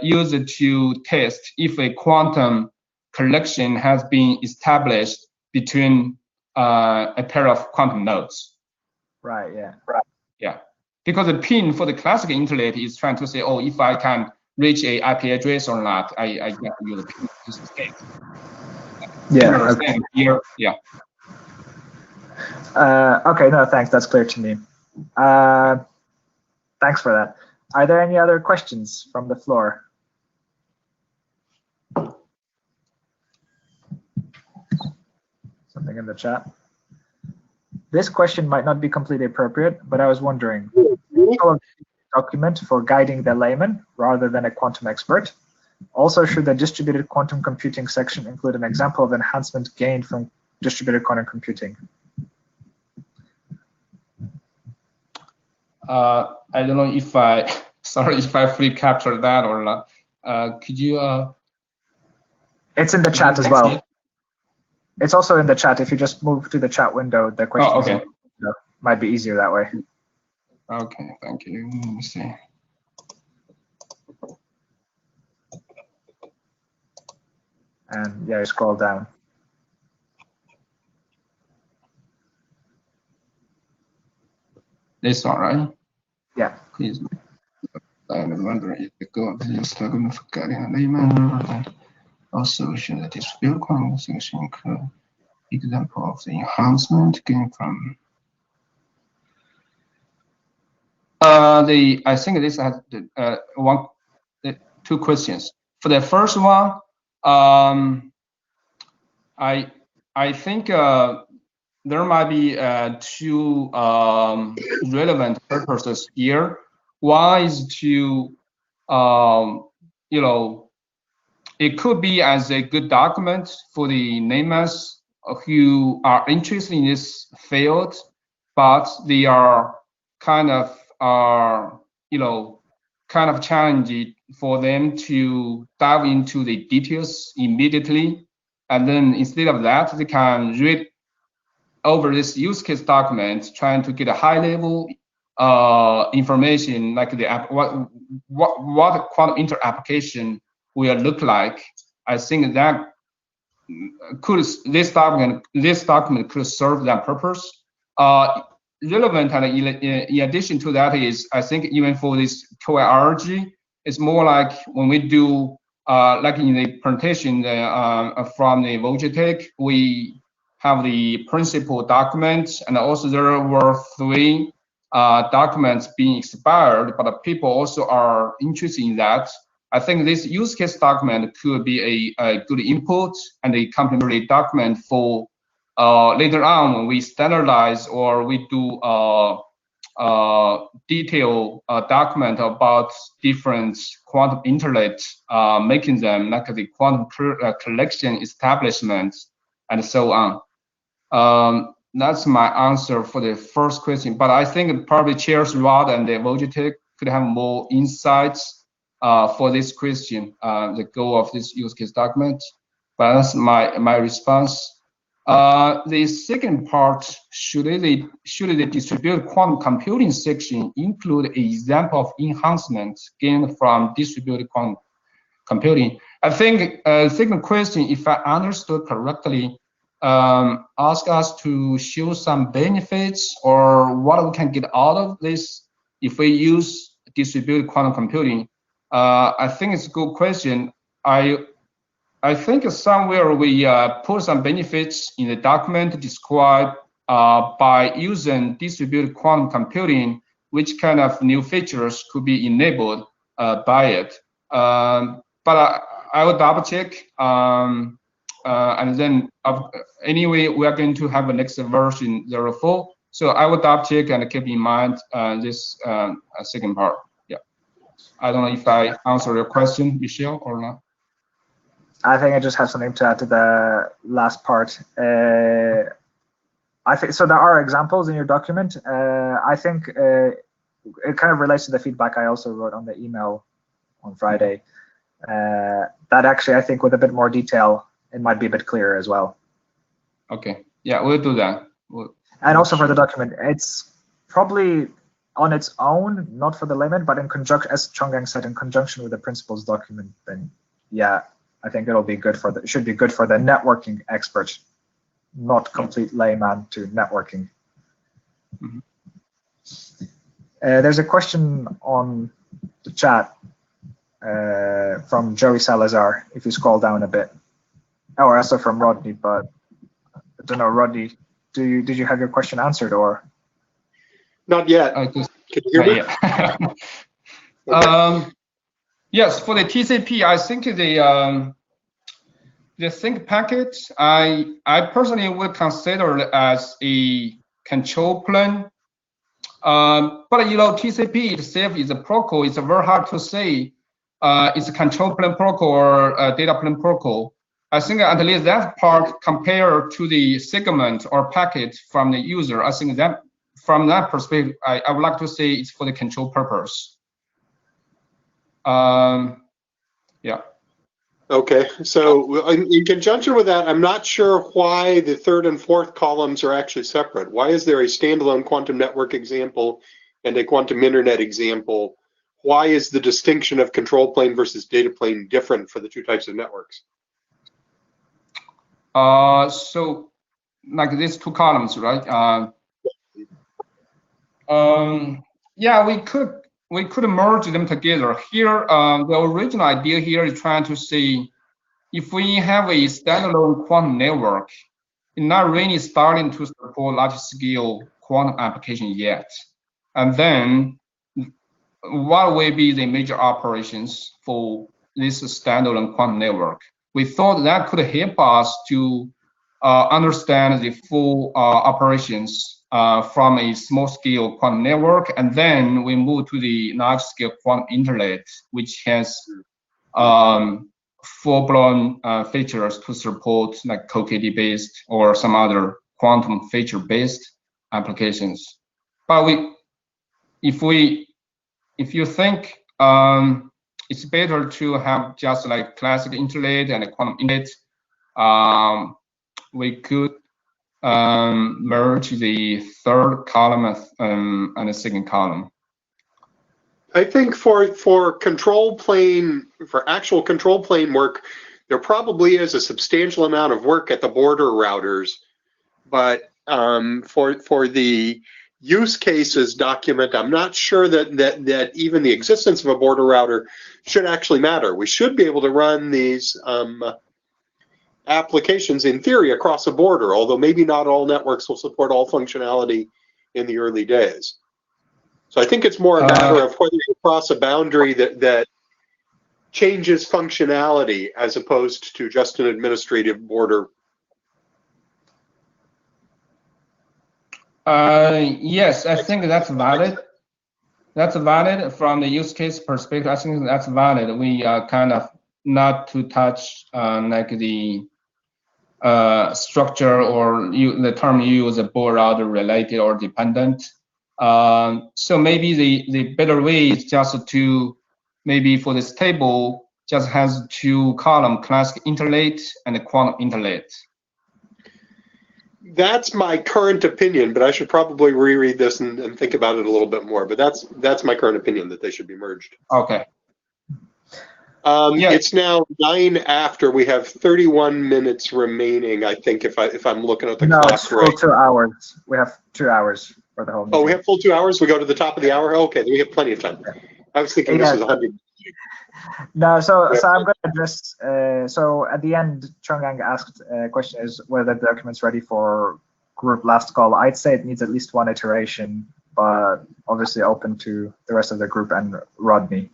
used to test if a quantum collection has been established between a pair of quantum nodes. Right. Yeah. Right. Yeah. Because the pin for the classical internet is trying to say, oh, if I can reach a IP address or not, I get to use the pin to escape. Yeah. Okay. Here. Yeah. Okay. No, thanks. That's clear to me. Thanks for that. Are there any other questions from the floor? Something in the chat. This question might not be completely appropriate, but I was wondering, document for guiding the layman rather than a quantum expert. Also, should the distributed quantum computing section include an example of enhancement gained from distributed quantum computing? I don't know if I, sorry if I fully captured that or not. Could you? It's in the chat as well. It's also in the chat. If you just move to the chat window, the question might be easier that way. Okay, thank you. Let me see. And yeah, you scroll down. This one, right? Yeah. Please. I'm wondering if the God is going to forget layman. Also, should the distributed quantum section include example of the enhancement gained from I think this has two questions. For the first one, I think there might be two relevant purposes here. One is to it could be as a good document for the laymen who are interested in this field, but they are kind of challenged for them to dive into the details immediately, and then instead of that, they can read over this use case document, trying to get a high level information like the what quantum inter application will look like. I think that this document could serve that purpose. Relevant, and in addition to that is, I think even for this QIRG, it's more like when we do like in the presentation from the Logitech, we have the principal documents, and also there were 3 documents being expired, but people also are interested in that. I think this use case document could be a good input and a complementary document for later on when we standardize or we do detailed document about different quantum internet, making them like the quantum collection establishment and so on. That's my answer for the first question, but I think probably Chairs Rod and the Logitech could have more insights for this question, the goal of this use case document. But that's my response. The second part, should the distributed quantum computing section include an example of enhancements gained from distributed quantum computing? I think second question, if I understood correctly, ask us to show some benefits or what we can get out of this if we use distributed quantum computing. I think it's a good question. I think somewhere we put some benefits in the document described by using distributed quantum computing, which kind of new features could be enabled by it. But I will double check. And then anyway, we are going to have a next version 04. So I will double check and keep in mind this second part. Yeah. I don't know if I answered your question, Michelle, or not. I think I just have something to add to the last part. I think so. There are examples in your document. I think it kind of relates to the feedback I also wrote on the email on Friday. That actually, I think, with a bit more detail, it might be a bit clearer as well. Okay. Yeah, we'll do that. And also for the document, it's probably on its own, not for the layman, but in conjunction, as Chonggang said, in conjunction with the principles document. Then, yeah. I think it'll be good for should be good for the networking expert, not complete layman to networking. Mm-hmm. There's a question on the chat from Joey Salazar. If you scroll down a bit, or also from Rodney, but I don't know, Rodney, did you have your question answered or? Not yet. Can you hear me? Okay. Yes, for the TCP, I think the think packet, I personally would consider it as a control plane. But you know, TCP itself is a protocol. It's very hard to say it's a control plane protocol or a data plane protocol. I think at least that part compared to the segment or packet from the user, I think that from that perspective, I would like to say it's for the control purpose. Yeah. Okay, so in conjunction with that, I'm not sure why the third and fourth columns are actually separate. Why is there a standalone quantum network example and a quantum internet example? Why is the distinction of control plane versus data plane different for the 2 types of networks? So like these 2 columns, right? Yeah, we could merge them together. Here, the original idea here is trying to say, if we have a standalone quantum network, it's not really starting to support large-scale quantum application yet. And then, what will be the major operations for this standalone quantum network? We thought that could help us to understand the full operations from a small-scale quantum network, and then we move to the large-scale quantum internet, which has full-blown features to support like QKD-based or some other quantum feature-based applications. But if you think it's better to have just like classic interlate and a quantum interlate. We could merge the third column and the second column. I think for control plane, for actual control plane work, there probably is a substantial amount of work at the border routers, but for the use cases document, I'm not sure that even the existence of a border router should actually matter. We should be able to run these applications in theory across a border, although maybe not all networks will support all functionality in the early days. So I think it's more a matter of whether you cross a boundary that changes functionality as opposed to just an administrative border. Yes, I think that's valid. That's valid from the use case perspective. I think that's valid. We kind of not to touch like the structure or the term you use, border router related or dependent. So maybe the better way is just to maybe for this table just has two column, classic interlate and a quantum interlate. That's my current opinion, but I should probably reread this and think about it a little bit more. But that's my current opinion, that they should be merged. Okay. Yeah. It's now 9 after. We have 31 minutes remaining, I think, if I'm looking at the clock. No, it's full 2 hours. We have 2 hours for the whole meeting. Oh, we have full 2 hours? We go to the top of the hour? Okay, then we have plenty of time. I was thinking this was 100. No, so I'm going to address, so at the end, Chonggang asked a question is whether the document's ready for group last call. I'd say it needs at least one iteration, but obviously open to the rest of the group and Rodney.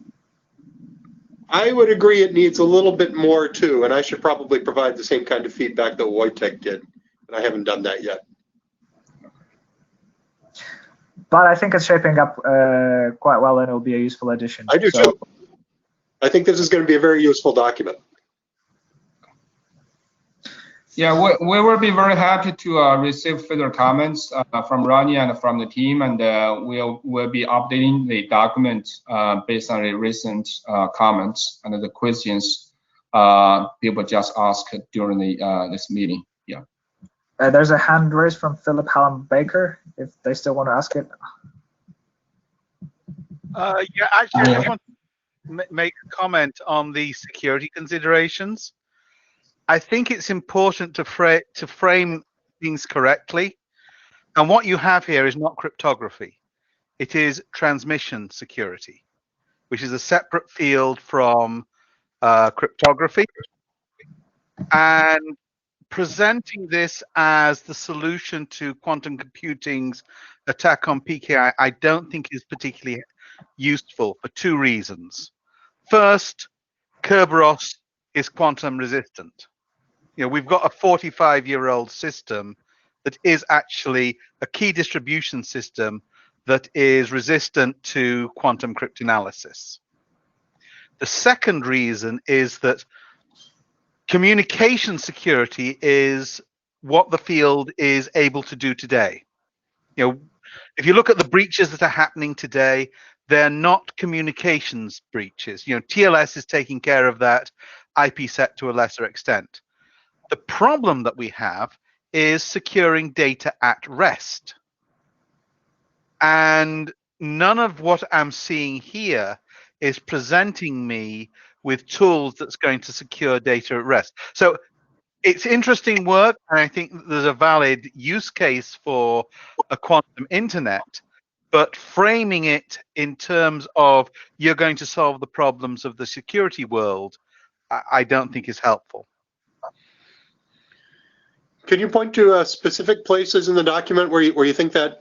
I would agree it needs a little bit more too, and I should probably provide the same kind of feedback that Wojtek did, but I haven't done that yet. But I think it's shaping up quite well, and it'll be a useful addition. I do too. I think this is going to be a very useful document. Yeah, we will be very happy to receive further comments from Ronnie and from the team, and we'll be updating the document based on the recent comments and the questions people just asked during this meeting. Yeah. There's a hand raised from Philip Hallam Baker, if they still want to ask it. Yeah, actually, I just want to make a comment on the security considerations. I think it's important to frame things correctly. And what you have here is not cryptography. It is transmission security, which is a separate field from cryptography. And presenting this as the solution to quantum computing's attack on PKI, I don't think is particularly useful for two reasons. First, Kerberos is quantum resistant. You know, we've got a 45-year-old system that is actually a key distribution system that is resistant to quantum cryptanalysis. The second reason is that communication security is what the field is able to do today. You know, if you look at the breaches that are happening today, they're not communications breaches. You know, TLS is taking care of that, IPsec to a lesser extent. The problem that we have is securing data at rest. And none of what I'm seeing here is presenting me with tools that's going to secure data at rest. So it's interesting work, and I think there's a valid use case for a quantum internet, but framing it in terms of you're going to solve the problems of the security world, I don't think is helpful. Can you point to specific places in the document where you think that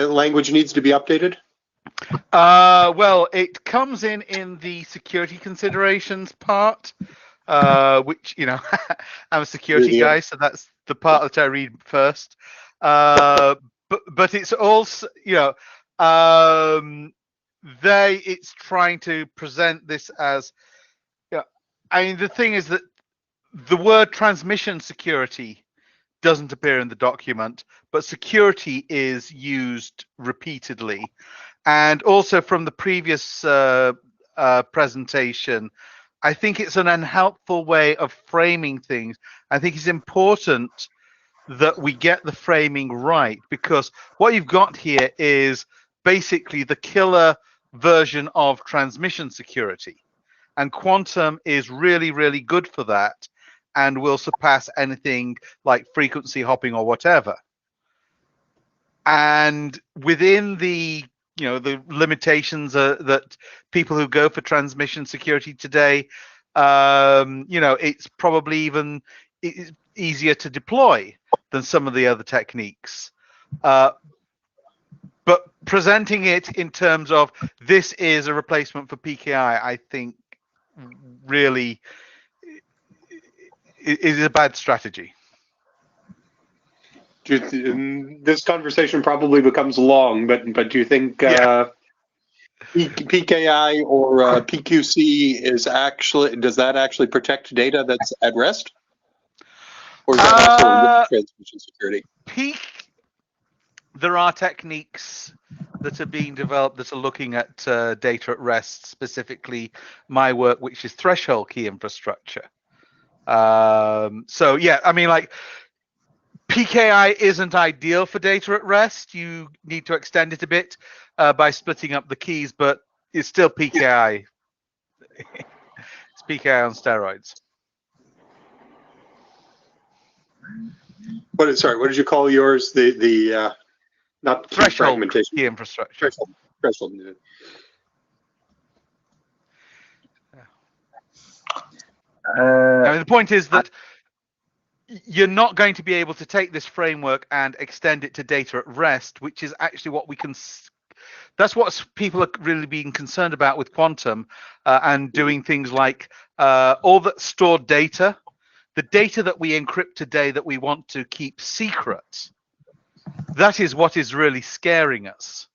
language needs to be updated? Well, it comes in the security considerations part, which, you know, I'm a security guy, so that's the part that I read first. But it's also, you know, it's trying to present this as, you know, I mean, the thing is that the word transmission security doesn't appear in the document, but security is used repeatedly. And also from the previous presentation. I think it's an unhelpful way of framing things. I think it's important that we get the framing right, because what you've got here is basically the killer version of transmission security. And quantum is really, really good for that and will surpass anything like frequency hopping or whatever. And within the the limitations that people who go for transmission security today, it's probably even easier to deploy than some of the other techniques. But presenting it in terms of this is a replacement for PKI, I think really is a bad strategy. This conversation probably becomes long, but do you think PKI or PQC does that actually protect data that's at rest, or is that also transmission security? There are techniques that are being developed that are looking at data at rest, specifically my work, which is threshold key infrastructure. So yeah, I mean, like, PKI isn't ideal for data at rest. You need to extend it a bit by splitting up the keys, but it's still PKI. It's PKI on steroids. Sorry, what did you call yours? The not threshold fragmentation. Key infrastructure. Threshold. I mean, the point is that you're not going to be able to take this framework and extend it to data at rest, which is actually what we can. That's what people are really being concerned about with quantum and doing things like all that stored data, the data that we encrypt today that we want to keep secret. That is what is really scaring us,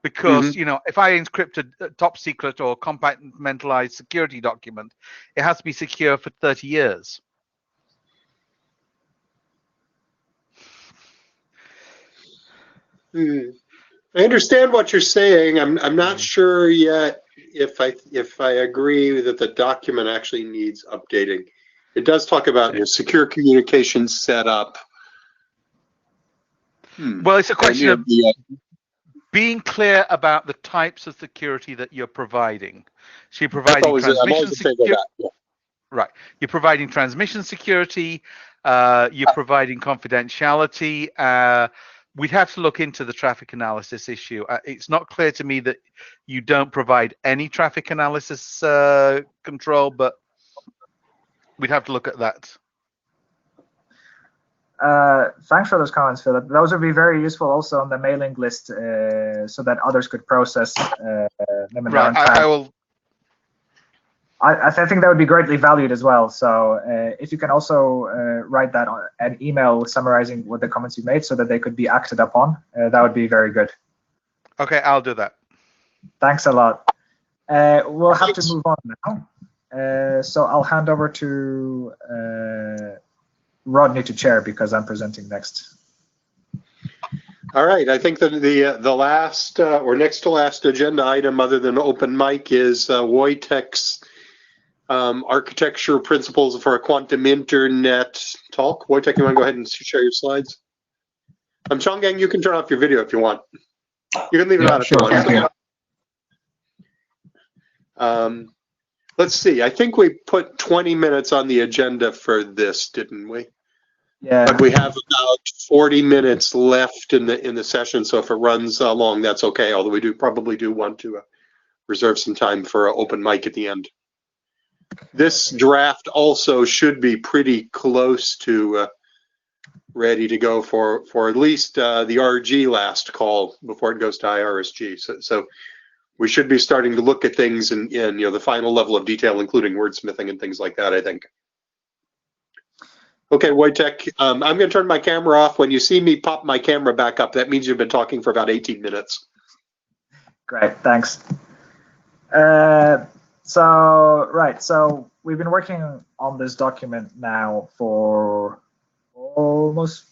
because if I encrypt a top secret or compartmentalized security document, it has to be secure for 30 years. I understand what you're saying. I'm not sure yet if I agree that the document actually needs updating. It does talk about secure communication setup. Well, it's a question of being clear about the types of security that you're providing. So you're providing transmission security. Right. You're providing transmission security. You're providing confidentiality. We'd have to look into the traffic analysis issue. It's not clear to me that you don't provide any traffic analysis control, but we'd have to look at that. Thanks for those comments, Philip. Those would be very useful also on the mailing list, so that others could process them in their own time. I will. I think that would be greatly valued as well. So if you can also write that on an email summarizing what the comments you made so that they could be acted upon, that would be very good. Okay, I'll do that. Thanks a lot. We'll have to move on now. So I'll hand over to Rodney to chair because I'm presenting next. All right, I think that the last or next to last agenda item other than open mic is Wojtek's architecture principles for a quantum internet talk. Wojtek, you want to go ahead and share your slides? Chonggang, you can turn off your video if you want. You can leave it on if you want. Let's see. I think we put 20 minutes on the agenda for this, didn't we? Yeah. But we have about 40 minutes left in the session, so if it runs long, that's okay. Although we probably do want to reserve some time for an open mic at the end. This draft also should be pretty close to ready to go for at least the RG last call before it goes to IRSG. So we should be starting to look at things in the final level of detail, including wordsmithing and things like that, I think. Okay, Wojtek, I'm going to turn my camera off. When you see me pop my camera back up, that means you've been talking for about 18 minutes. Great, thanks. So we've been working on this document now for almost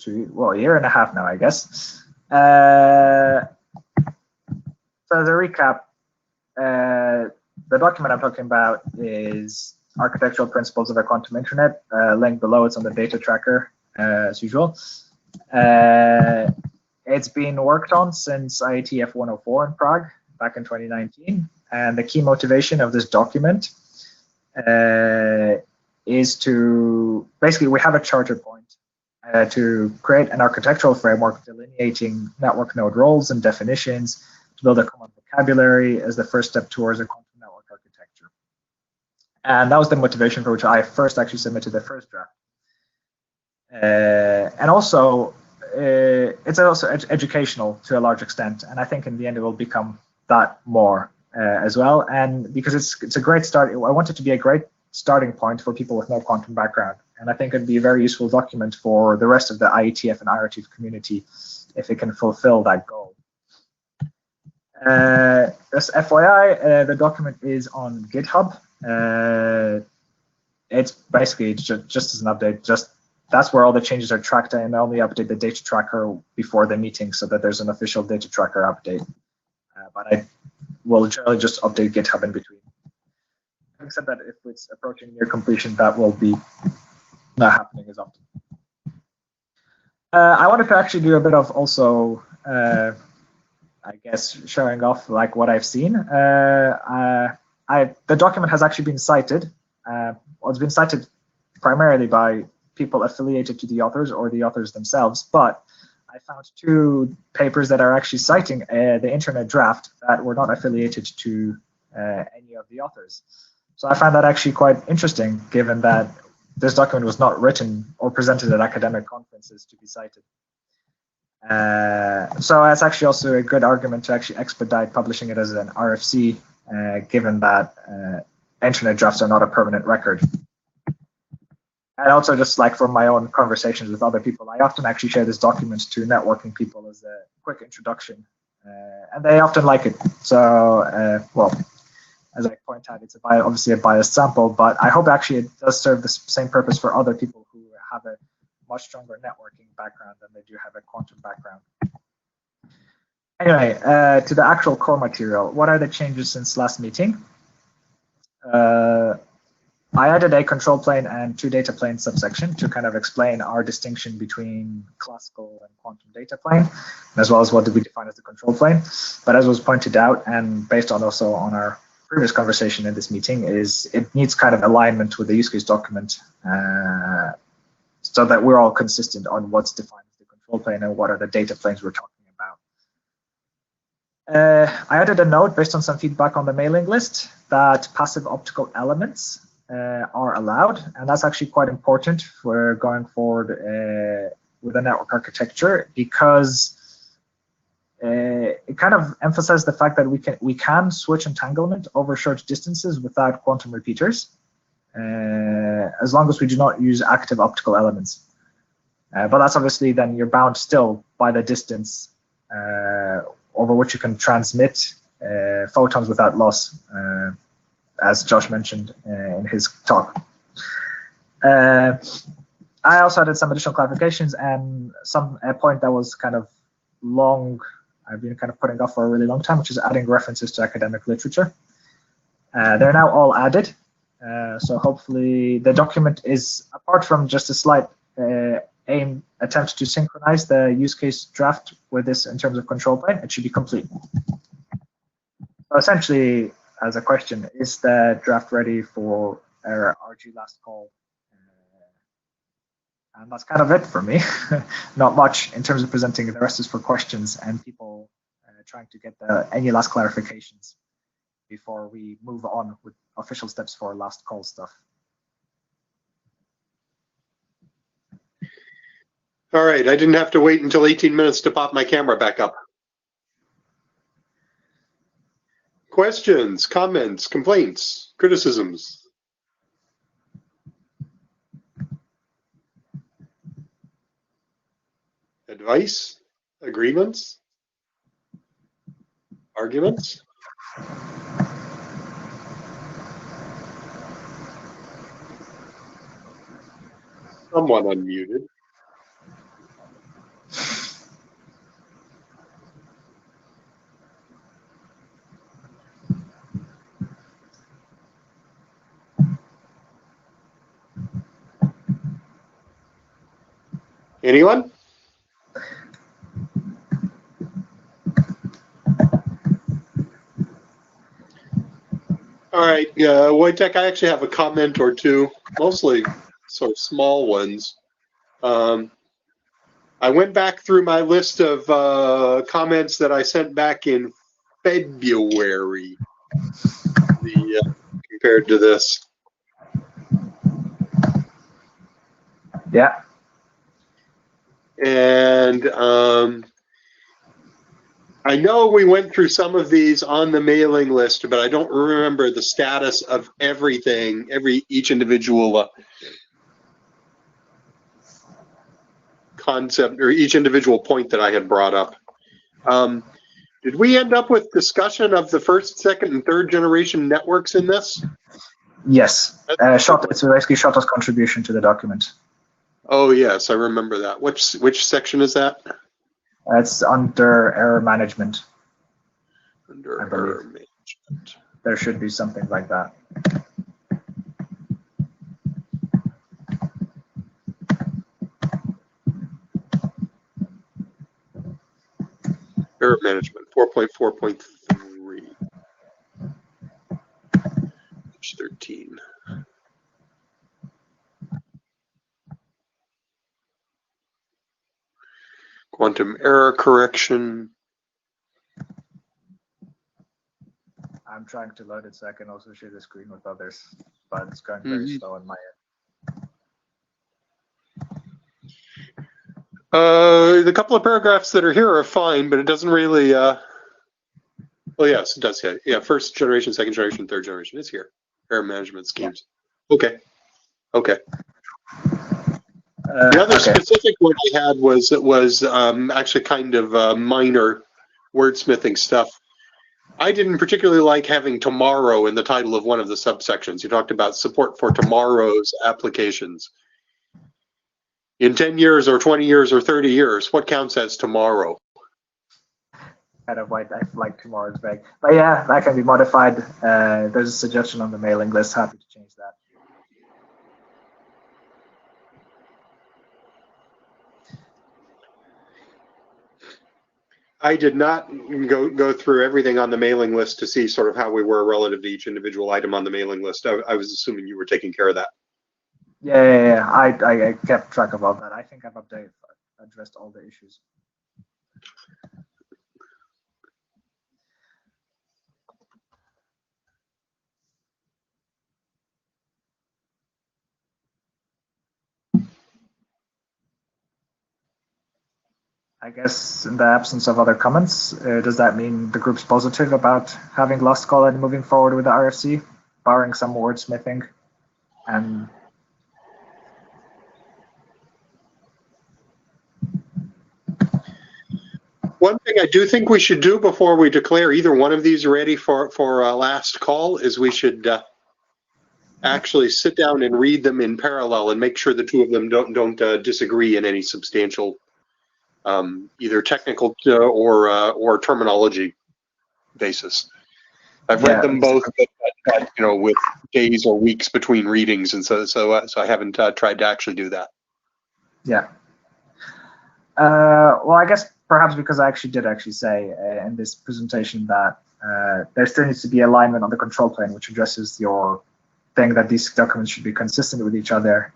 a year and a half now, I guess. So as a recap, the document I'm talking about is Architectural Principles of a Quantum Internet. Link below, it's on the data tracker, as usual. It's been worked on since IETF 104 in Prague back in 2019. And the key motivation of this document is to, basically, we have a charter point to create an architectural framework delineating network node roles and definitions, to build a common vocabulary as the first step towards a quantum network architecture. And that was the motivation for which I first actually submitted the first draft. And also, it's also educational to a large extent, and I think in the end it will become that more as well. And because it's a great start, I want it to be a great starting point for people with no quantum background, and I think it'd be a very useful document for the rest of the IETF and IRTF community if it can fulfill that goal. Just FYI, the document is on GitHub. It's basically just as an update, that's where all the changes are tracked, and I only update the data tracker before the meeting so that there's an official data tracker update. But I will generally just update GitHub in between. Except that if it's approaching near completion, that will be not happening as often. I wanted to actually do a bit of also, I guess, showing off like what I've seen. The document has actually been cited. Well, it's been cited primarily by people affiliated to the authors or the authors themselves, but I found two papers that are actually citing the internet draft that were not affiliated to any of the authors. So I found that actually quite interesting, given that this document was not written or presented at academic conferences to be cited. So it's actually also a good argument to actually expedite publishing it as an RFC, given that internet drafts are not a permanent record. And also, just like from my own conversations with other people, I often actually share this document to networking people as a quick introduction, and they often like it. So, well, as I point out, it's obviously a biased sample, but I hope actually it does serve the same purpose for other people who have a much stronger networking background than they do have a quantum background. Anyway, to the actual core material, what are the changes since last meeting? I added a control plane and two data plane subsection to kind of explain our distinction between classical and quantum data plane, as well as what did we define as the control plane. But as was pointed out, and based on also on our previous conversation in this meeting, is it needs kind of alignment with the use case document so that we're all consistent on what's defined as the control plane and what are the data planes we're talking about. I added a note based on some feedback on the mailing list that passive optical elements are allowed, and that's actually quite important for going forward with a network architecture, because it kind of emphasizes the fact that we can switch entanglement over short distances without quantum repeaters, as long as we do not use active optical elements. But that's obviously then you're bound still by the distance over which you can transmit photons without loss, as Josh mentioned in his talk. I also added some additional clarifications and a point that was kind of long, I've been kind of putting off for a really long time, which is adding references to academic literature. They're now all added. So hopefully the document is, apart from just a slight attempt to synchronize the use case draft with this in terms of control plane, it should be complete. So essentially, as a question, is the draft ready for our RG last call? And that's kind of it for me. Not much in terms of presenting. The rest is for questions and people trying to get any last clarifications before we move on with official steps for last call stuff. All right, I didn't have to wait until 18 minutes to pop my camera back up. Questions, comments, complaints, criticisms? Advice, agreements, arguments? Someone unmuted. Anyone? All right, Wojtek, I actually have a comment or two, mostly sort of small ones. I went back through my list of comments that I sent back in February compared to this. Yeah. And I know we went through some of these on the mailing list, but I don't remember the status of everything, each individual concept or each individual point that I had brought up. Did we end up with discussion of the first, second, and third generation networks in this? Yes. It's basically Shota's contribution to the document. Oh yes, I remember that. Which section is that? It's under error management. Under I believe. error management. There should be something like that. Error management 4.4.3. Page 13. Quantum error correction. I'm trying to load it so I can also share the screen with others, but it's going very slow on my end. The couple of paragraphs that are here are fine, but it doesn't really. Well, yes, it does. Yeah, first generation, second generation, third generation. It's here. Error management schemes. Okay. Okay. The other specific one I had was actually kind of minor wordsmithing stuff. I didn't particularly like having tomorrow in the title of one of the subsections. You talked about support for tomorrow's applications. In 10 years or 20 years or 30 years, what counts as tomorrow? Kind of like tomorrow's vague. But yeah, that can be modified. There's a suggestion on the mailing list. Happy to change that. I did not go through everything on the mailing list to see sort of how we were relative to each individual item on the mailing list. I was assuming you were taking care of that. Yeah. I kept track of all that. I think I've addressed all the issues. I guess in the absence of other comments, does that mean the group's positive about having last call and moving forward with the RFC, barring some wordsmithing? And one thing I do think we should do before we declare either one of these ready for last call is we should actually sit down and read them in parallel and make sure the two of them don't disagree in any substantial either technical or terminology basis. I've read them both, but with days or weeks between readings, and so I haven't tried to actually do that. Yeah. Well, I guess perhaps because I did say in this presentation that there still needs to be alignment on the control plane, which addresses your thing that these documents should be consistent with each other.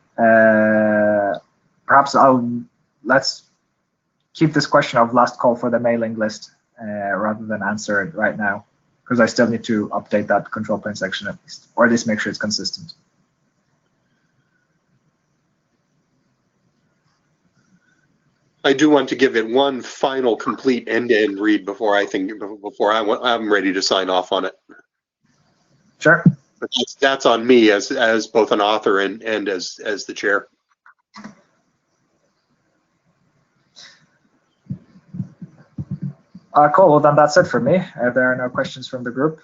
Perhaps let's keep this question of last call for the mailing list rather than answer it right now, because I still need to update that control plane section at least, or at least make sure it's consistent. I do want to give it one final complete end-to-end read before I'm ready to sign off on it. Sure. But that's on me as both an author and as the chair. Cool. Well, then that's it for me. There are no questions from the group.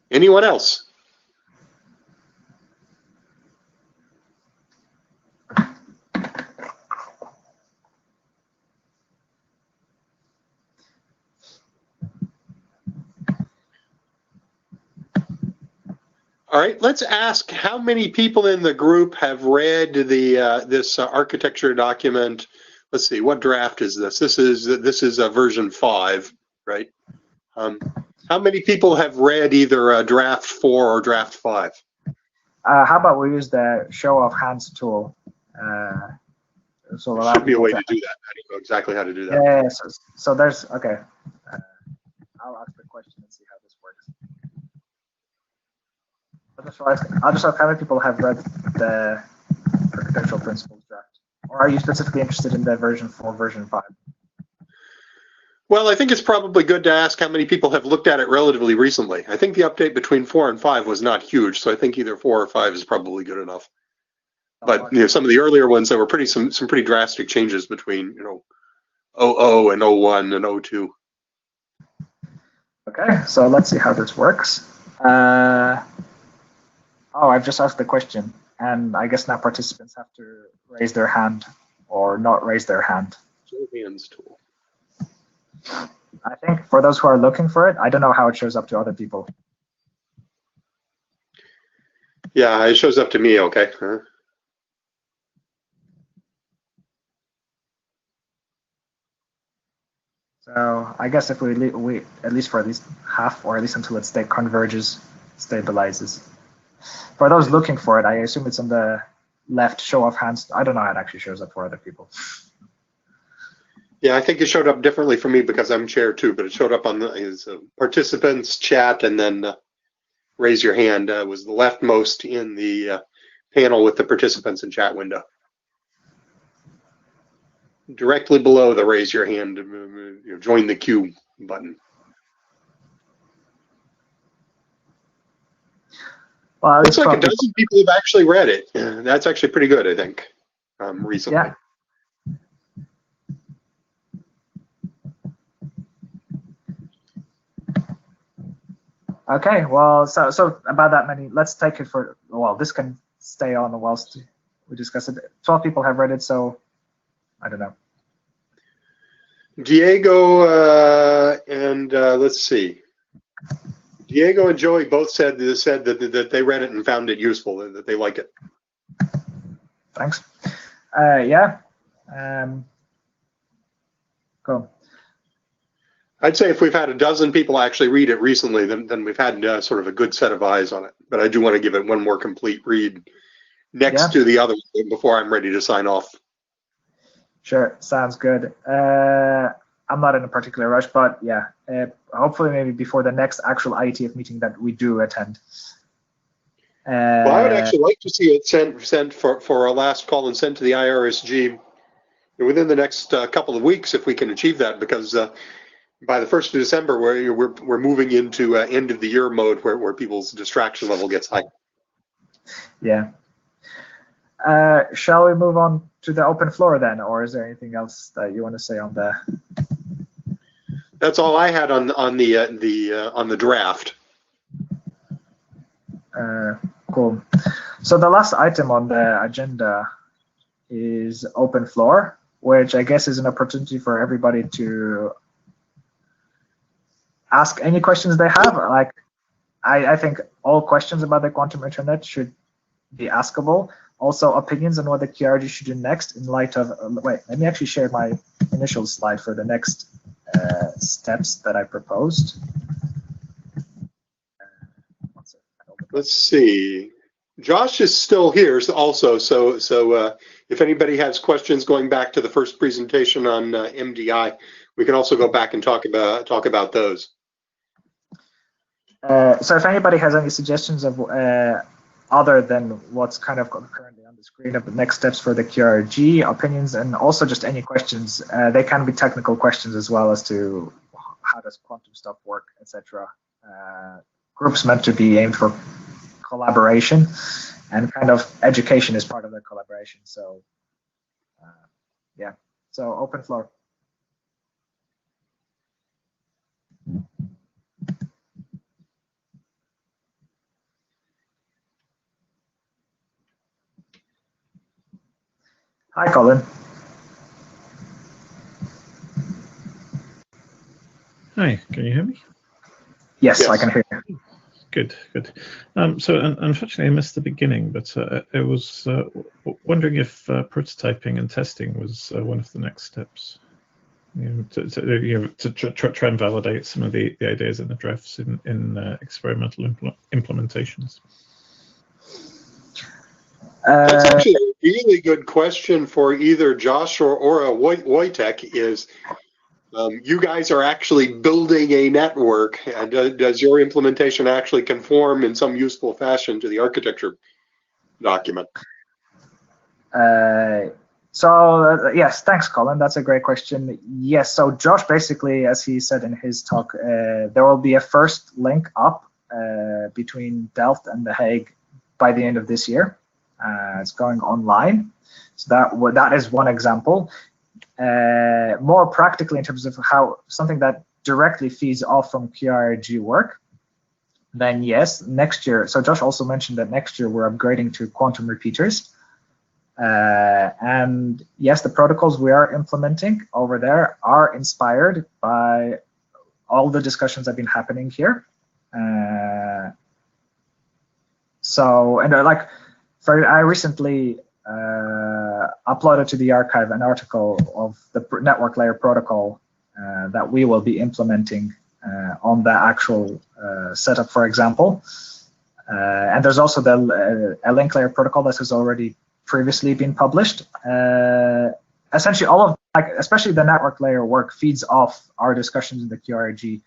Anyone else? All right, let's ask how many people in the group have read the this architecture document. Let's see, what draft is this? This is version 5, right? How many people have read either draft 4 or draft 5? How about we use the show of hands tool? So There should be a way to do that. How do you know exactly how to do that? Yeah. So there's okay. I'll ask the question and see how this works. I'll just ask how many people have read the architectural principles draft, or are you specifically interested in the version 4, version 5? Well, I think it's probably good to ask how many people have looked at it relatively recently. I think the update between 4 and 5 was not huge, so I think either 4 or 5 is probably good enough. But some of the earlier ones, there were some pretty drastic changes between 00 and 01 and 02. Okay, so let's see how this works. Oh, I've just asked the question, and I guess now participants have to raise their hand or not raise their hand. Show hands tool. I think for those who are looking for it, I don't know how it shows up to other people. Yeah, it shows up to me, okay. So I guess if we at least for at least half, or at least until it converges, stabilizes. For those looking for it, I assume it's on the left show of hands. I don't know how it actually shows up for other people. Yeah, I think it showed up differently for me because I'm chair too, but it showed up on his participants chat, and then raise your hand was the leftmost in the panel with the participants and chat window. Directly below the raise your hand, join the queue button. Well, looks like a dozen people have actually read it. That's actually pretty good, I think, recently. Yeah. Okay, well, so about that many, let's take it for, well, this can stay on whilst we discuss it. 12 people have read it, so I don't know. Diego and let's see. Diego and Joey both said that they read it and found it useful, that they like it. Thanks. Yeah. Cool. I'd say if we've had a dozen people actually read it recently, then we've had sort of a good set of eyes on it. But I do want to give it one more complete read next to the other one before I'm ready to sign off. Sure, sounds good. I'm not in a particular rush, but yeah, hopefully maybe before the next actual IETF meeting that we do attend. Well, I would actually like to see it sent for our last call and sent to the IRSG within the next couple of weeks if we can achieve that, because by the 1st of December, we're moving into end of the year mode where people's distraction level gets high. Yeah. Shall we move on to the open floor then, or is there anything else that you want to say on the? That's all I had on the draft. Cool. So the last item on the agenda is open floor, which I guess is an opportunity for everybody to ask any questions they have. Like, I think all questions about the quantum internet should be askable. Also, opinions on what the QRG should do next in light of, wait, let me actually share my initial slide for the next steps that I proposed. Let's see. Josh is still here also, so if anybody has questions going back to the first presentation on MDI, we can also go back and talk about those. So if anybody has any suggestions of other than what's kind of currently on the screen of the next steps for the QRG, opinions, and also just any questions, they can be technical questions as well as to how does quantum stuff work, etc. Groups meant to be aimed for collaboration, and kind of education is part of the collaboration. So yeah, so open floor. Hi, Colin. Hi, can you hear me? Yes, I can hear you. Good, good. So unfortunately, I missed the beginning, but I was wondering if prototyping and testing was one of the next steps. To try and validate some of the ideas in the drafts in experimental implementations. That's actually a really good question for either Josh or Wojtek. Is you guys are actually building a network, and does your implementation actually conform in some useful fashion to the architecture document? Yes, thanks, Colin. That's a great question. Yes, so Josh basically, as he said in his talk, there will be a first link up between Delft and The Hague by the end of this year. It's going online. So that is one example. More practically, in terms of how something that directly feeds off from QRG work, then yes, next year. So Josh also mentioned that next year we're upgrading to quantum repeaters. And yes, the protocols we are implementing over there are inspired by all the discussions that have been happening here. I recently uploaded to the archive an article of the network layer protocol that we will be implementing on the actual setup, for example. And there's also a link layer protocol that has already previously been published. Essentially, all of, especially the network layer work feeds off our discussions in the QRG,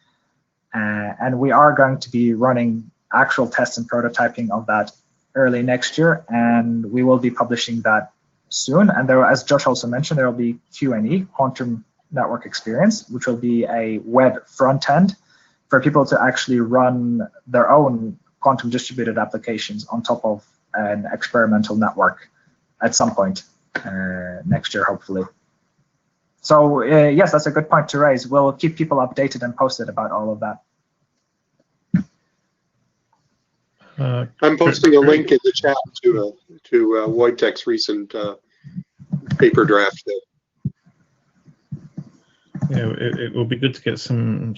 and we are going to be running actual tests and prototyping of that early next year, and we will be publishing that soon. And there, as Josh also mentioned, there will be QNE, Quantum Network Experience, which will be a web front end for people to actually run their own quantum distributed applications on top of an experimental network at some point next year, hopefully. So yes, that's a good point to raise. We'll keep people updated and posted about all of that. I'm posting a link in the chat to Wojtek's recent paper draft there. Yeah, it will be good to get some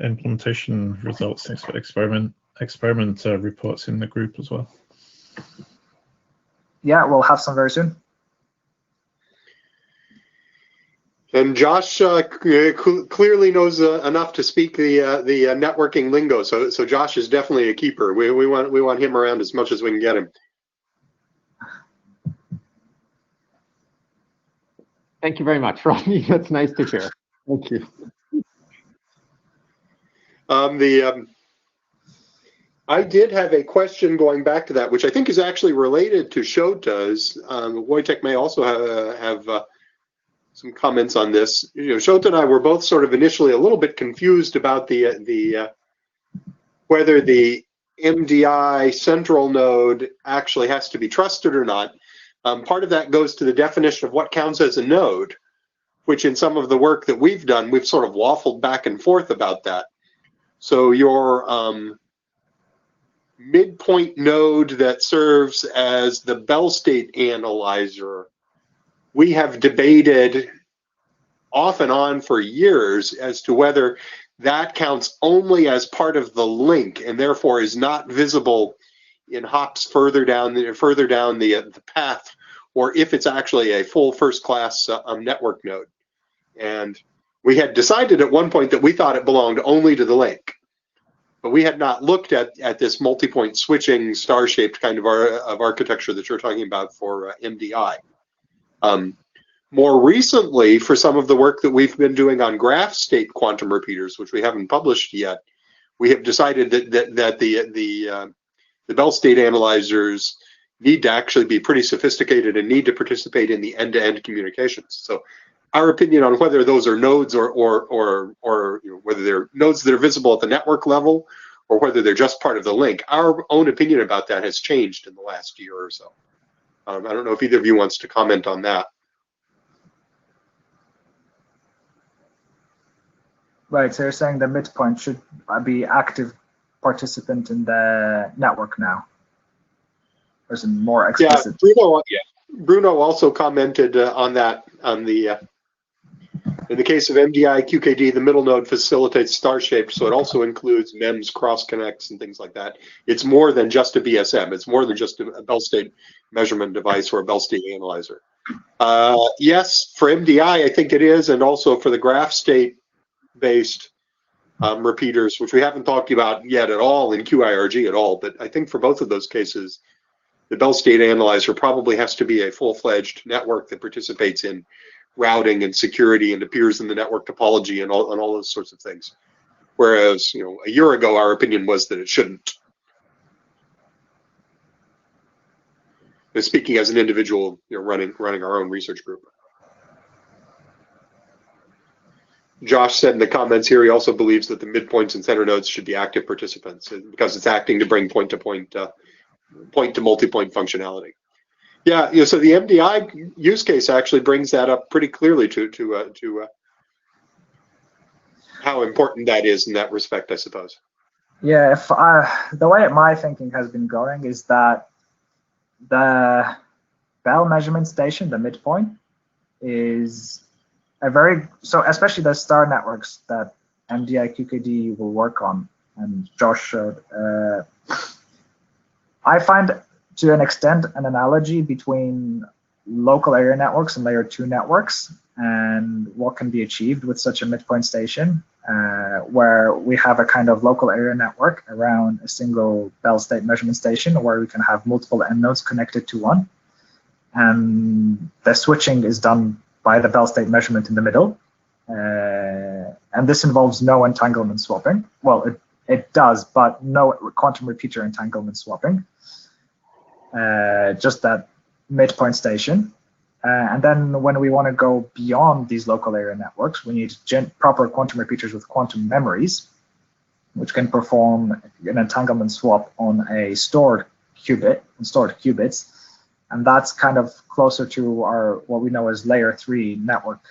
implementation results, experiment reports in the group as well. Yeah, we'll have some very soon. And Josh clearly knows enough to speak the networking lingo. So Josh is definitely a keeper. We want him around as much as we can get him. Thank you very much, Ronnie. That's nice to hear. Thank you. I did have a question going back to that, which I think is actually related to Shota's. Wojtek may also have some comments on this. Shota and I were both sort of initially a little bit confused about whether the MDI central node actually has to be trusted or not. Part of that goes to the definition of what counts as a node, which in some of the work that we've done, we've sort of waffled back and forth about that. So your midpoint node that serves as the Bell state analyzer, we have debated off and on for years as to whether that counts only as part of the link and therefore is not visible in hops further down the path, or if it's actually a full first-class network node. And we had decided at one point that we thought it belonged only to the link, but we had not looked at this multi-point switching star-shaped kind of architecture that you're talking about for MDI. More recently, for some of the work that we've been doing on graph state quantum repeaters, which we haven't published yet, we have decided that the Bell state analyzers need to actually be pretty sophisticated and need to participate in the end-to-end communications. So our opinion on whether those are nodes or whether they're nodes that are visible at the network level or whether they're just part of the link, our own opinion about that has changed in the last year or so. I don't know if either of you wants to comment on that. Right, so you're saying the midpoint should be active participant in the network now? Or is it more explicit? Bruno also commented on that on the In the case of MDI QKD, the middle node facilitates star-shaped, so it also includes MEMS cross-connects and things like that. It's more than just a BSM. It's more than just a Bell state measurement device or a Bell state analyzer. Yes, for MDI, I think it is, and also for the graph state-based repeaters, which we haven't talked about yet at all in QIRG at all, but I think for both of those cases, the Bell state analyzer probably has to be a full-fledged network that participates in routing and security and appears in the network topology and all those sorts of things. Whereas, a year ago, our opinion was that it shouldn't. And speaking as an individual, running our own research group. Josh said in the comments here, he also believes that the midpoints and center nodes should be active participants because it's acting to bring point-to-point, point-to-multipoint functionality. Yeah, so the MDI use case actually brings that up pretty clearly to how important that is in that respect, I suppose. Yeah, the way my thinking has been going is that the Bell measurement station, the midpoint, is so especially the star networks that MDI QKD will work on, and Josh showed. I find, to an extent, an analogy between local area networks and layer 2 networks and what can be achieved with such a midpoint station, where we have a kind of local area network around a single Bell state measurement station where we can have multiple end nodes connected to one. And the switching is done by the Bell state measurement in the middle. And this involves no entanglement swapping. Well, it does, but no quantum repeater entanglement swapping. Just that midpoint station. And then when we want to go beyond these local area networks, we need proper quantum repeaters with quantum memories, which can perform an entanglement swap on a stored qubits. And that's kind of closer to what we know as layer 3 network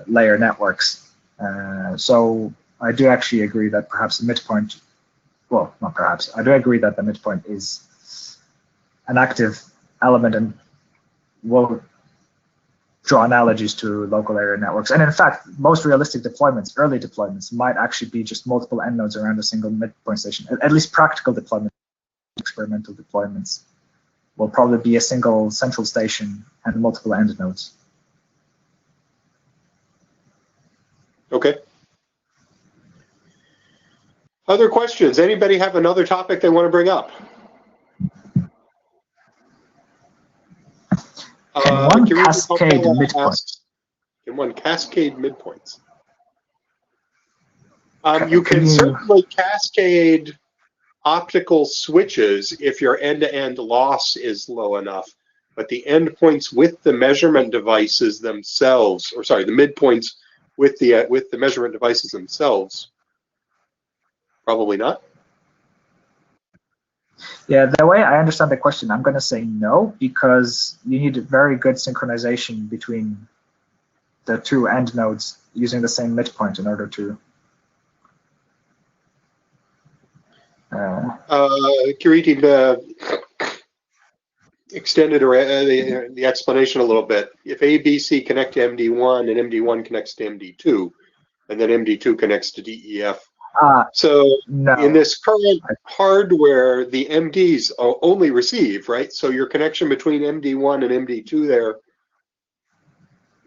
layer networks. So I do actually agree that perhaps the midpoint, well, not perhaps, I do agree that the midpoint is an active element and will draw analogies to local area networks. And in fact, most realistic deployments, early deployments, might actually be just multiple end nodes around a single midpoint station. At least practical deployments, experimental deployments, will probably be a single central station and multiple end nodes. Okay. Other questions? Anybody have another topic they want to bring up? Can one cascade midpoints? Can one cascade midpoints? You can certainly cascade optical switches if your end-to-end loss is low enough, but the endpoints with the measurement devices themselves, or sorry, the midpoints with the measurement devices themselves, probably not. Yeah, the way I understand the question, I'm going to say no, because you need very good synchronization between the two end nodes using the same midpoint in order to. Kiriti extended the explanation a little bit. If A, B, C connect to MD1 and MD1 connects to MD2, and then MD2 connects to DEF. So no. In this current hardware, the MDs only receive, right? So your connection between MD1 and MD2 there,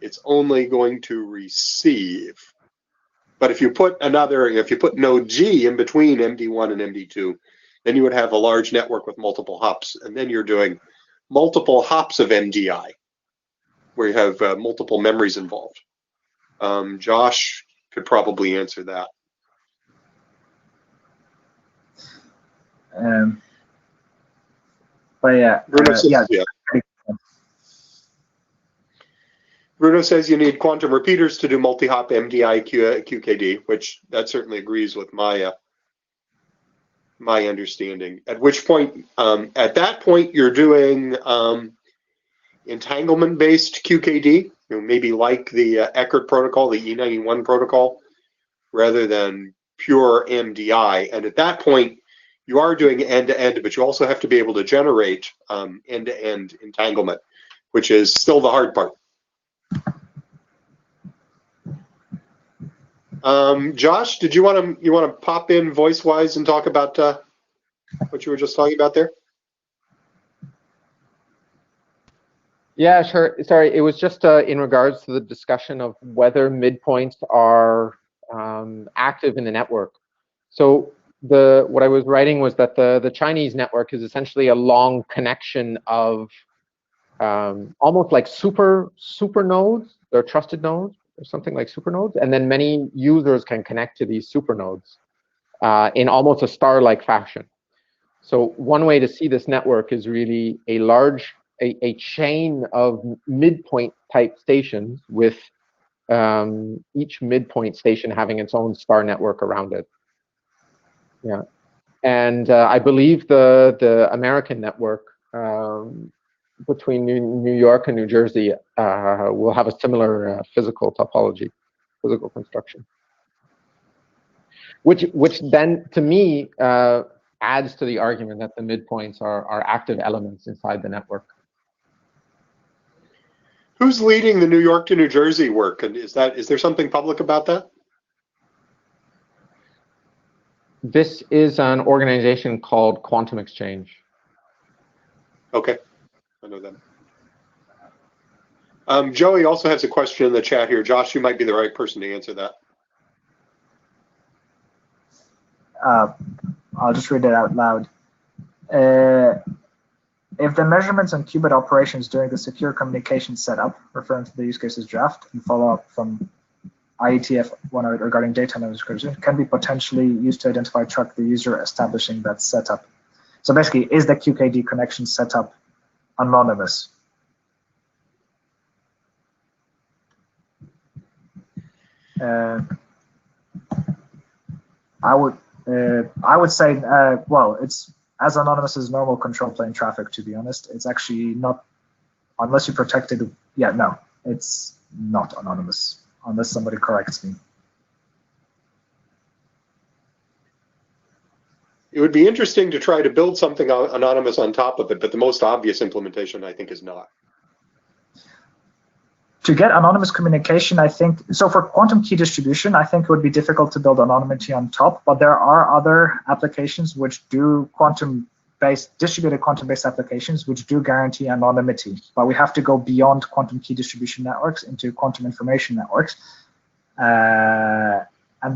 it's only going to receive. But if you put node G in between MD1 and MD2, then you would have a large network with multiple hops, and then you're doing multiple hops of MDI, where you have multiple memories involved. Josh could probably answer that. But yeah, Bruno says, yeah. Bruno says you need quantum repeaters to do multi-hop MDI QKD, which that certainly agrees with my my understanding. At which point, at that point, you're doing entanglement-based QKD, maybe like the Eckert protocol, the E91 protocol, rather than pure MDI. And at that point, you are doing end-to-end, but you also have to be able to generate end-to-end entanglement, which is still the hard part. Josh, did you want to pop in voice-wise and talk about what you were just talking about there? Yeah, sure. Sorry, it was just in regards to the discussion of whether midpoints are active in the network. So what I was writing was that the Chinese network is essentially a long connection of almost like super nodes. They're trusted nodes or something like super nodes, and then many users can connect to these super nodes in almost a star-like fashion. So one way to see this network is really a chain of midpoint type stations with each midpoint station having its own star network around it. Yeah, and I believe the American network between New York and New Jersey will have a similar physical topology, physical construction, which then to me adds to the argument that the midpoints are active elements inside the network. Who's leading the New York to New Jersey work, and is there something public about that? This is an organization called Quantum Exchange. Okay, I know them. Joey also has a question in the chat here. Josh, you might be the right person to answer that. I'll just read it out loud. If the measurements on qubit operations during the secure communication setup, referring to the use cases draft and follow up from IETF 108 regarding data description, can be potentially used to identify track the user establishing that setup. So basically, is the QKD connection setup anonymous? I would say, well, it's as anonymous as normal control plane traffic, to be honest. It's actually not, unless you protect it. Yeah, no, it's not anonymous, unless somebody corrects me. It would be interesting to try to build something anonymous on top of it, but the most obvious implementation, I think, is not. To get anonymous communication, I think, so for quantum key distribution, I think it would be difficult to build anonymity on top, but there are other applications which do distributed quantum-based applications which do guarantee anonymity, but we have to go beyond quantum key distribution networks into quantum information networks. And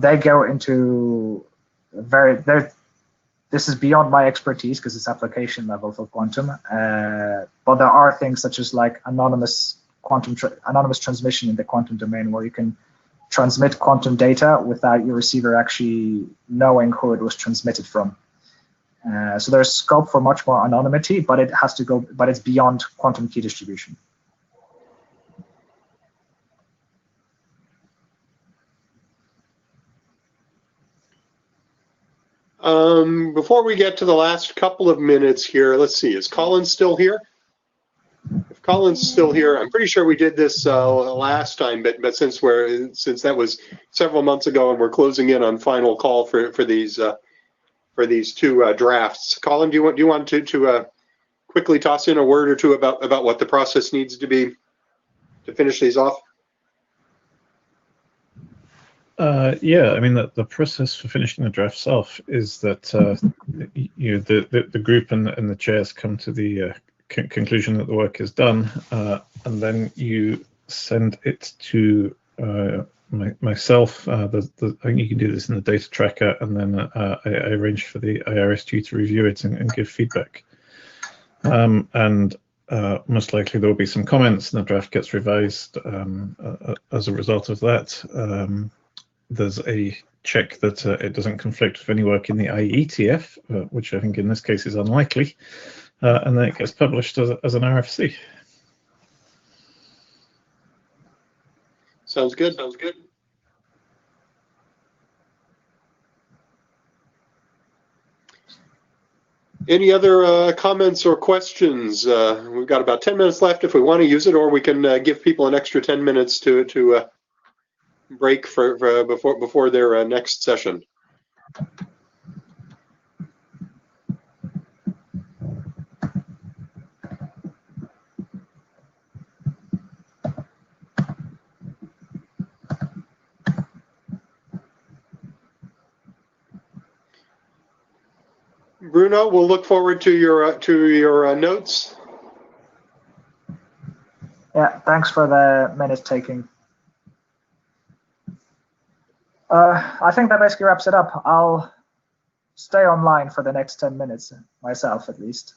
they go into this is beyond my expertise because it's application level for quantum, but there are things such as like anonymous transmission in the quantum domain, where you can transmit quantum data without your receiver actually knowing who it was transmitted from. So there's scope for much more anonymity, but it's beyond quantum key distribution. Before we get to the last couple of minutes here, let's see, is Colin still here? If Colin's still here, I'm pretty sure we did this last time, but since that was several months ago and we're closing in on final call for these two drafts, Colin, do you want to quickly toss in a word or two about what the process needs to be to finish these off? Yeah, I mean, the process for finishing the drafts off is that the group and the chairs come to the conclusion that the work is done, and then you send it to myself. I think you can do this in the data tracker, and then I arrange for the IRSG to review it and give feedback. And most likely there will be some comments, and the draft gets revised as a result of that. There's a check that it doesn't conflict with any work in the IETF, which I think in this case is unlikely, and then it gets published as an RFC. Sounds good. Sounds good. Any other comments or questions? We've got about 10 minutes left if we want to use it, or we can give people an extra 10 minutes to break before their next session. Bruno, we'll look forward to your notes. Yeah, thanks for the minute taking. I think that basically wraps it up. I'll stay online for the next 10 minutes, myself at least,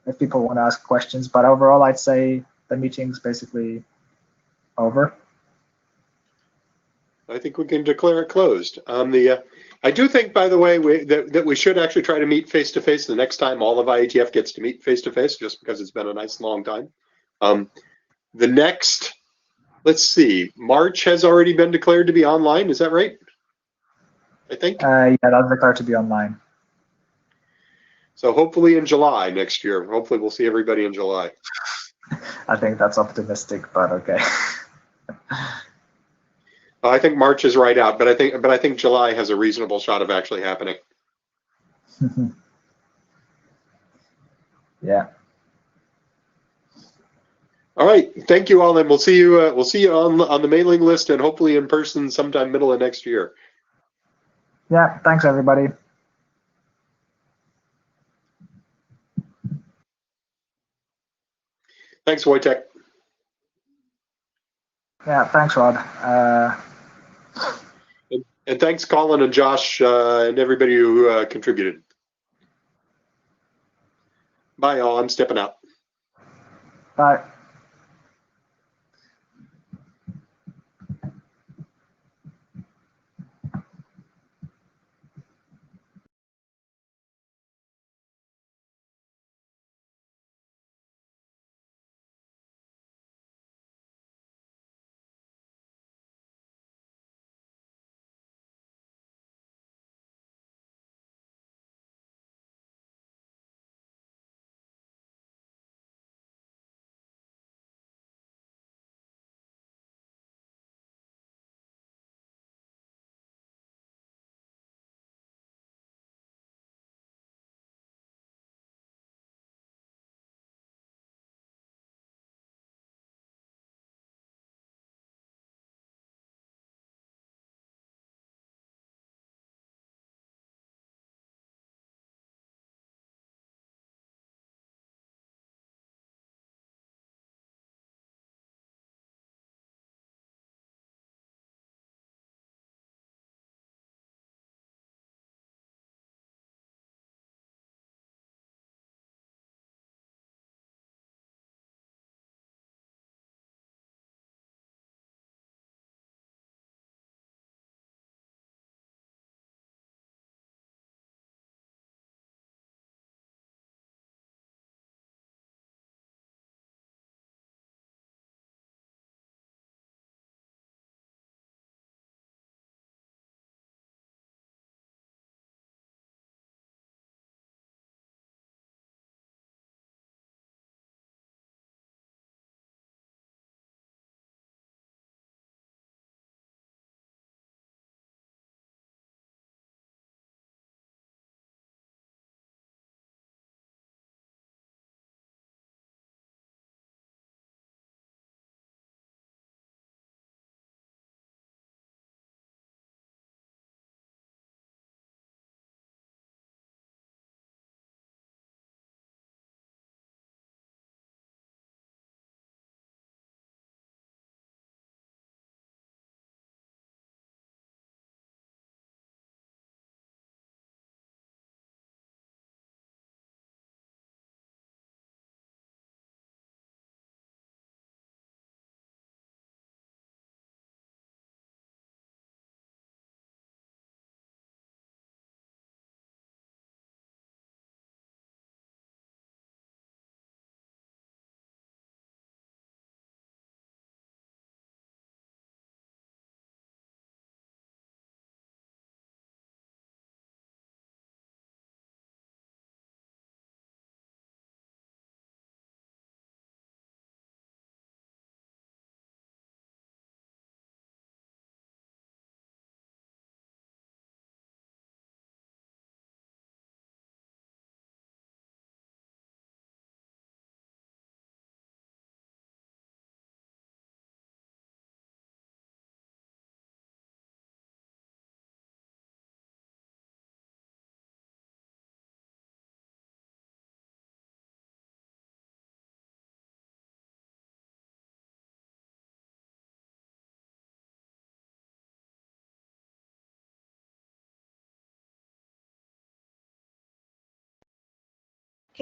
if people want to ask questions. But overall, I'd say the meeting's basically over. I think we can declare it closed. I do think, by the way, that we should actually try to meet face-to-face the next time all of IETF gets to meet face-to-face, just because it's been a nice long time. The next, let's see, March has already been declared to be online. Is that right? I think. Yeah, that's declared to be online. So hopefully in July next year. Hopefully we'll see everybody in July. I think that's optimistic, but okay. I think March is right out, but I think July has a reasonable shot of actually happening. Yeah. All right, thank you all, and we'll see you on the mailing list and hopefully in person sometime middle of next year. Yeah, thanks everybody. Thanks, Wojtek. Yeah, thanks, Rod. And thanks, Colin and Josh, and everybody who contributed. Bye, all. I'm stepping out. Bye.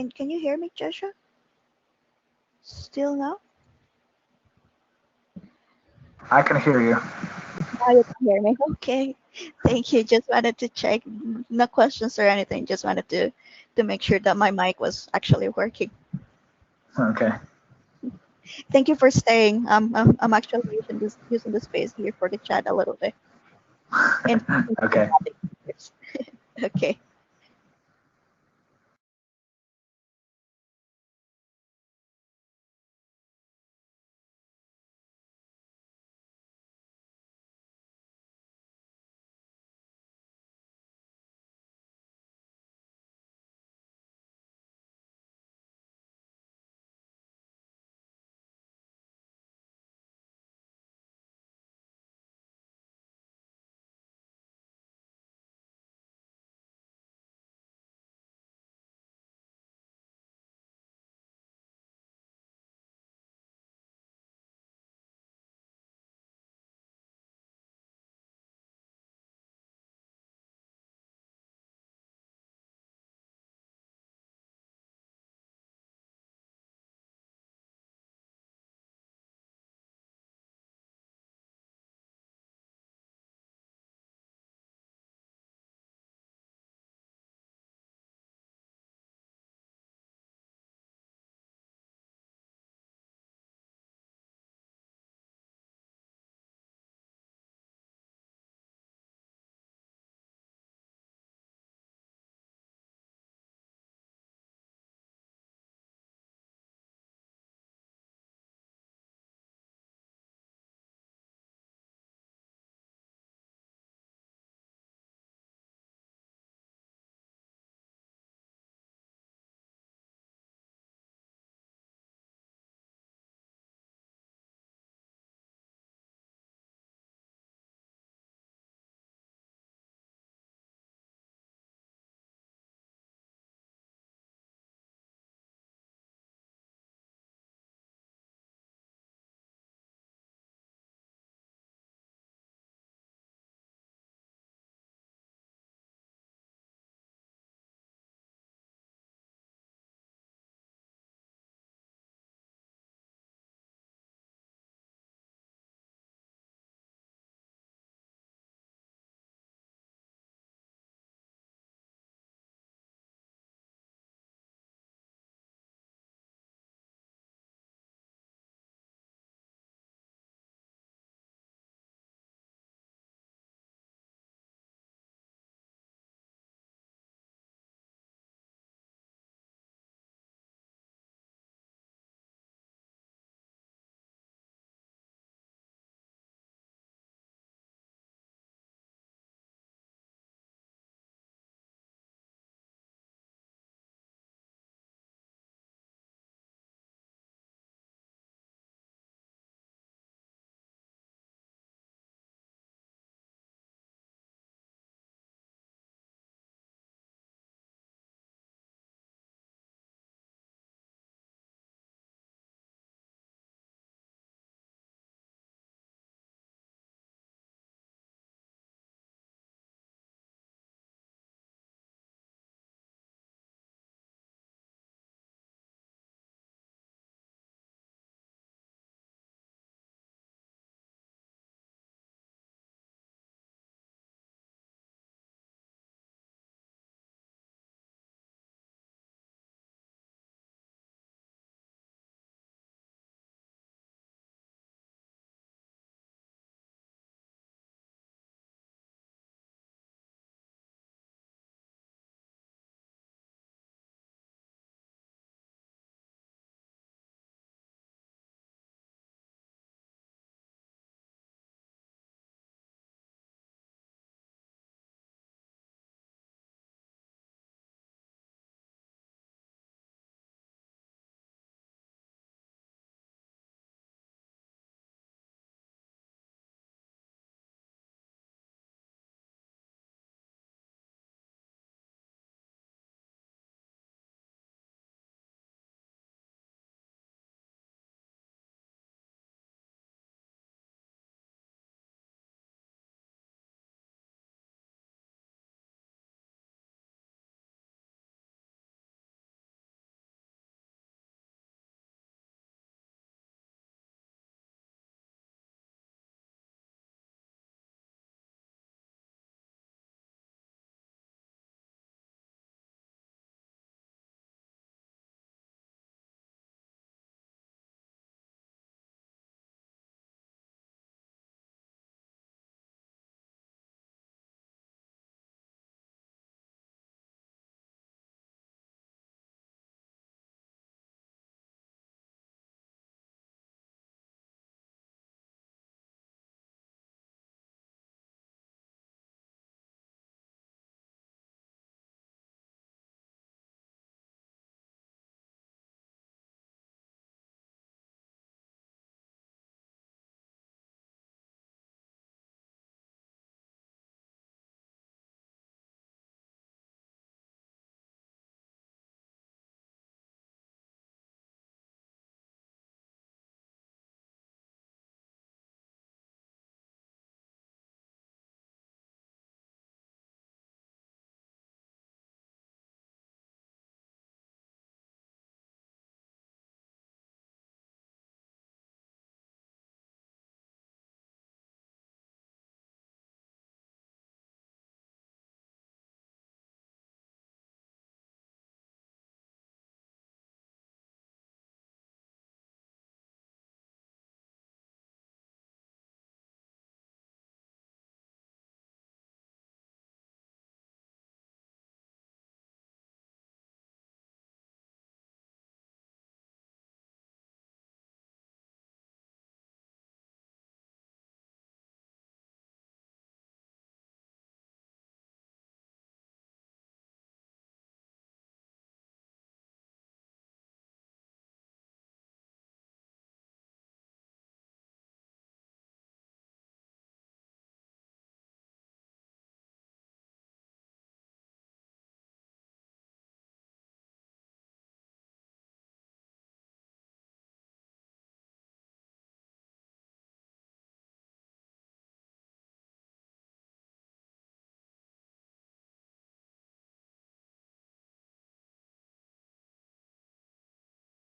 Can you hear me, Joshua? Still no? I can hear you. Now you can hear me. Okay. Thank you. Just wanted to check. No questions or anything. Just wanted to make sure that my mic was actually working. Okay. Thank you for staying. I'm actually using the space here for the chat a little bit. And Okay. okay.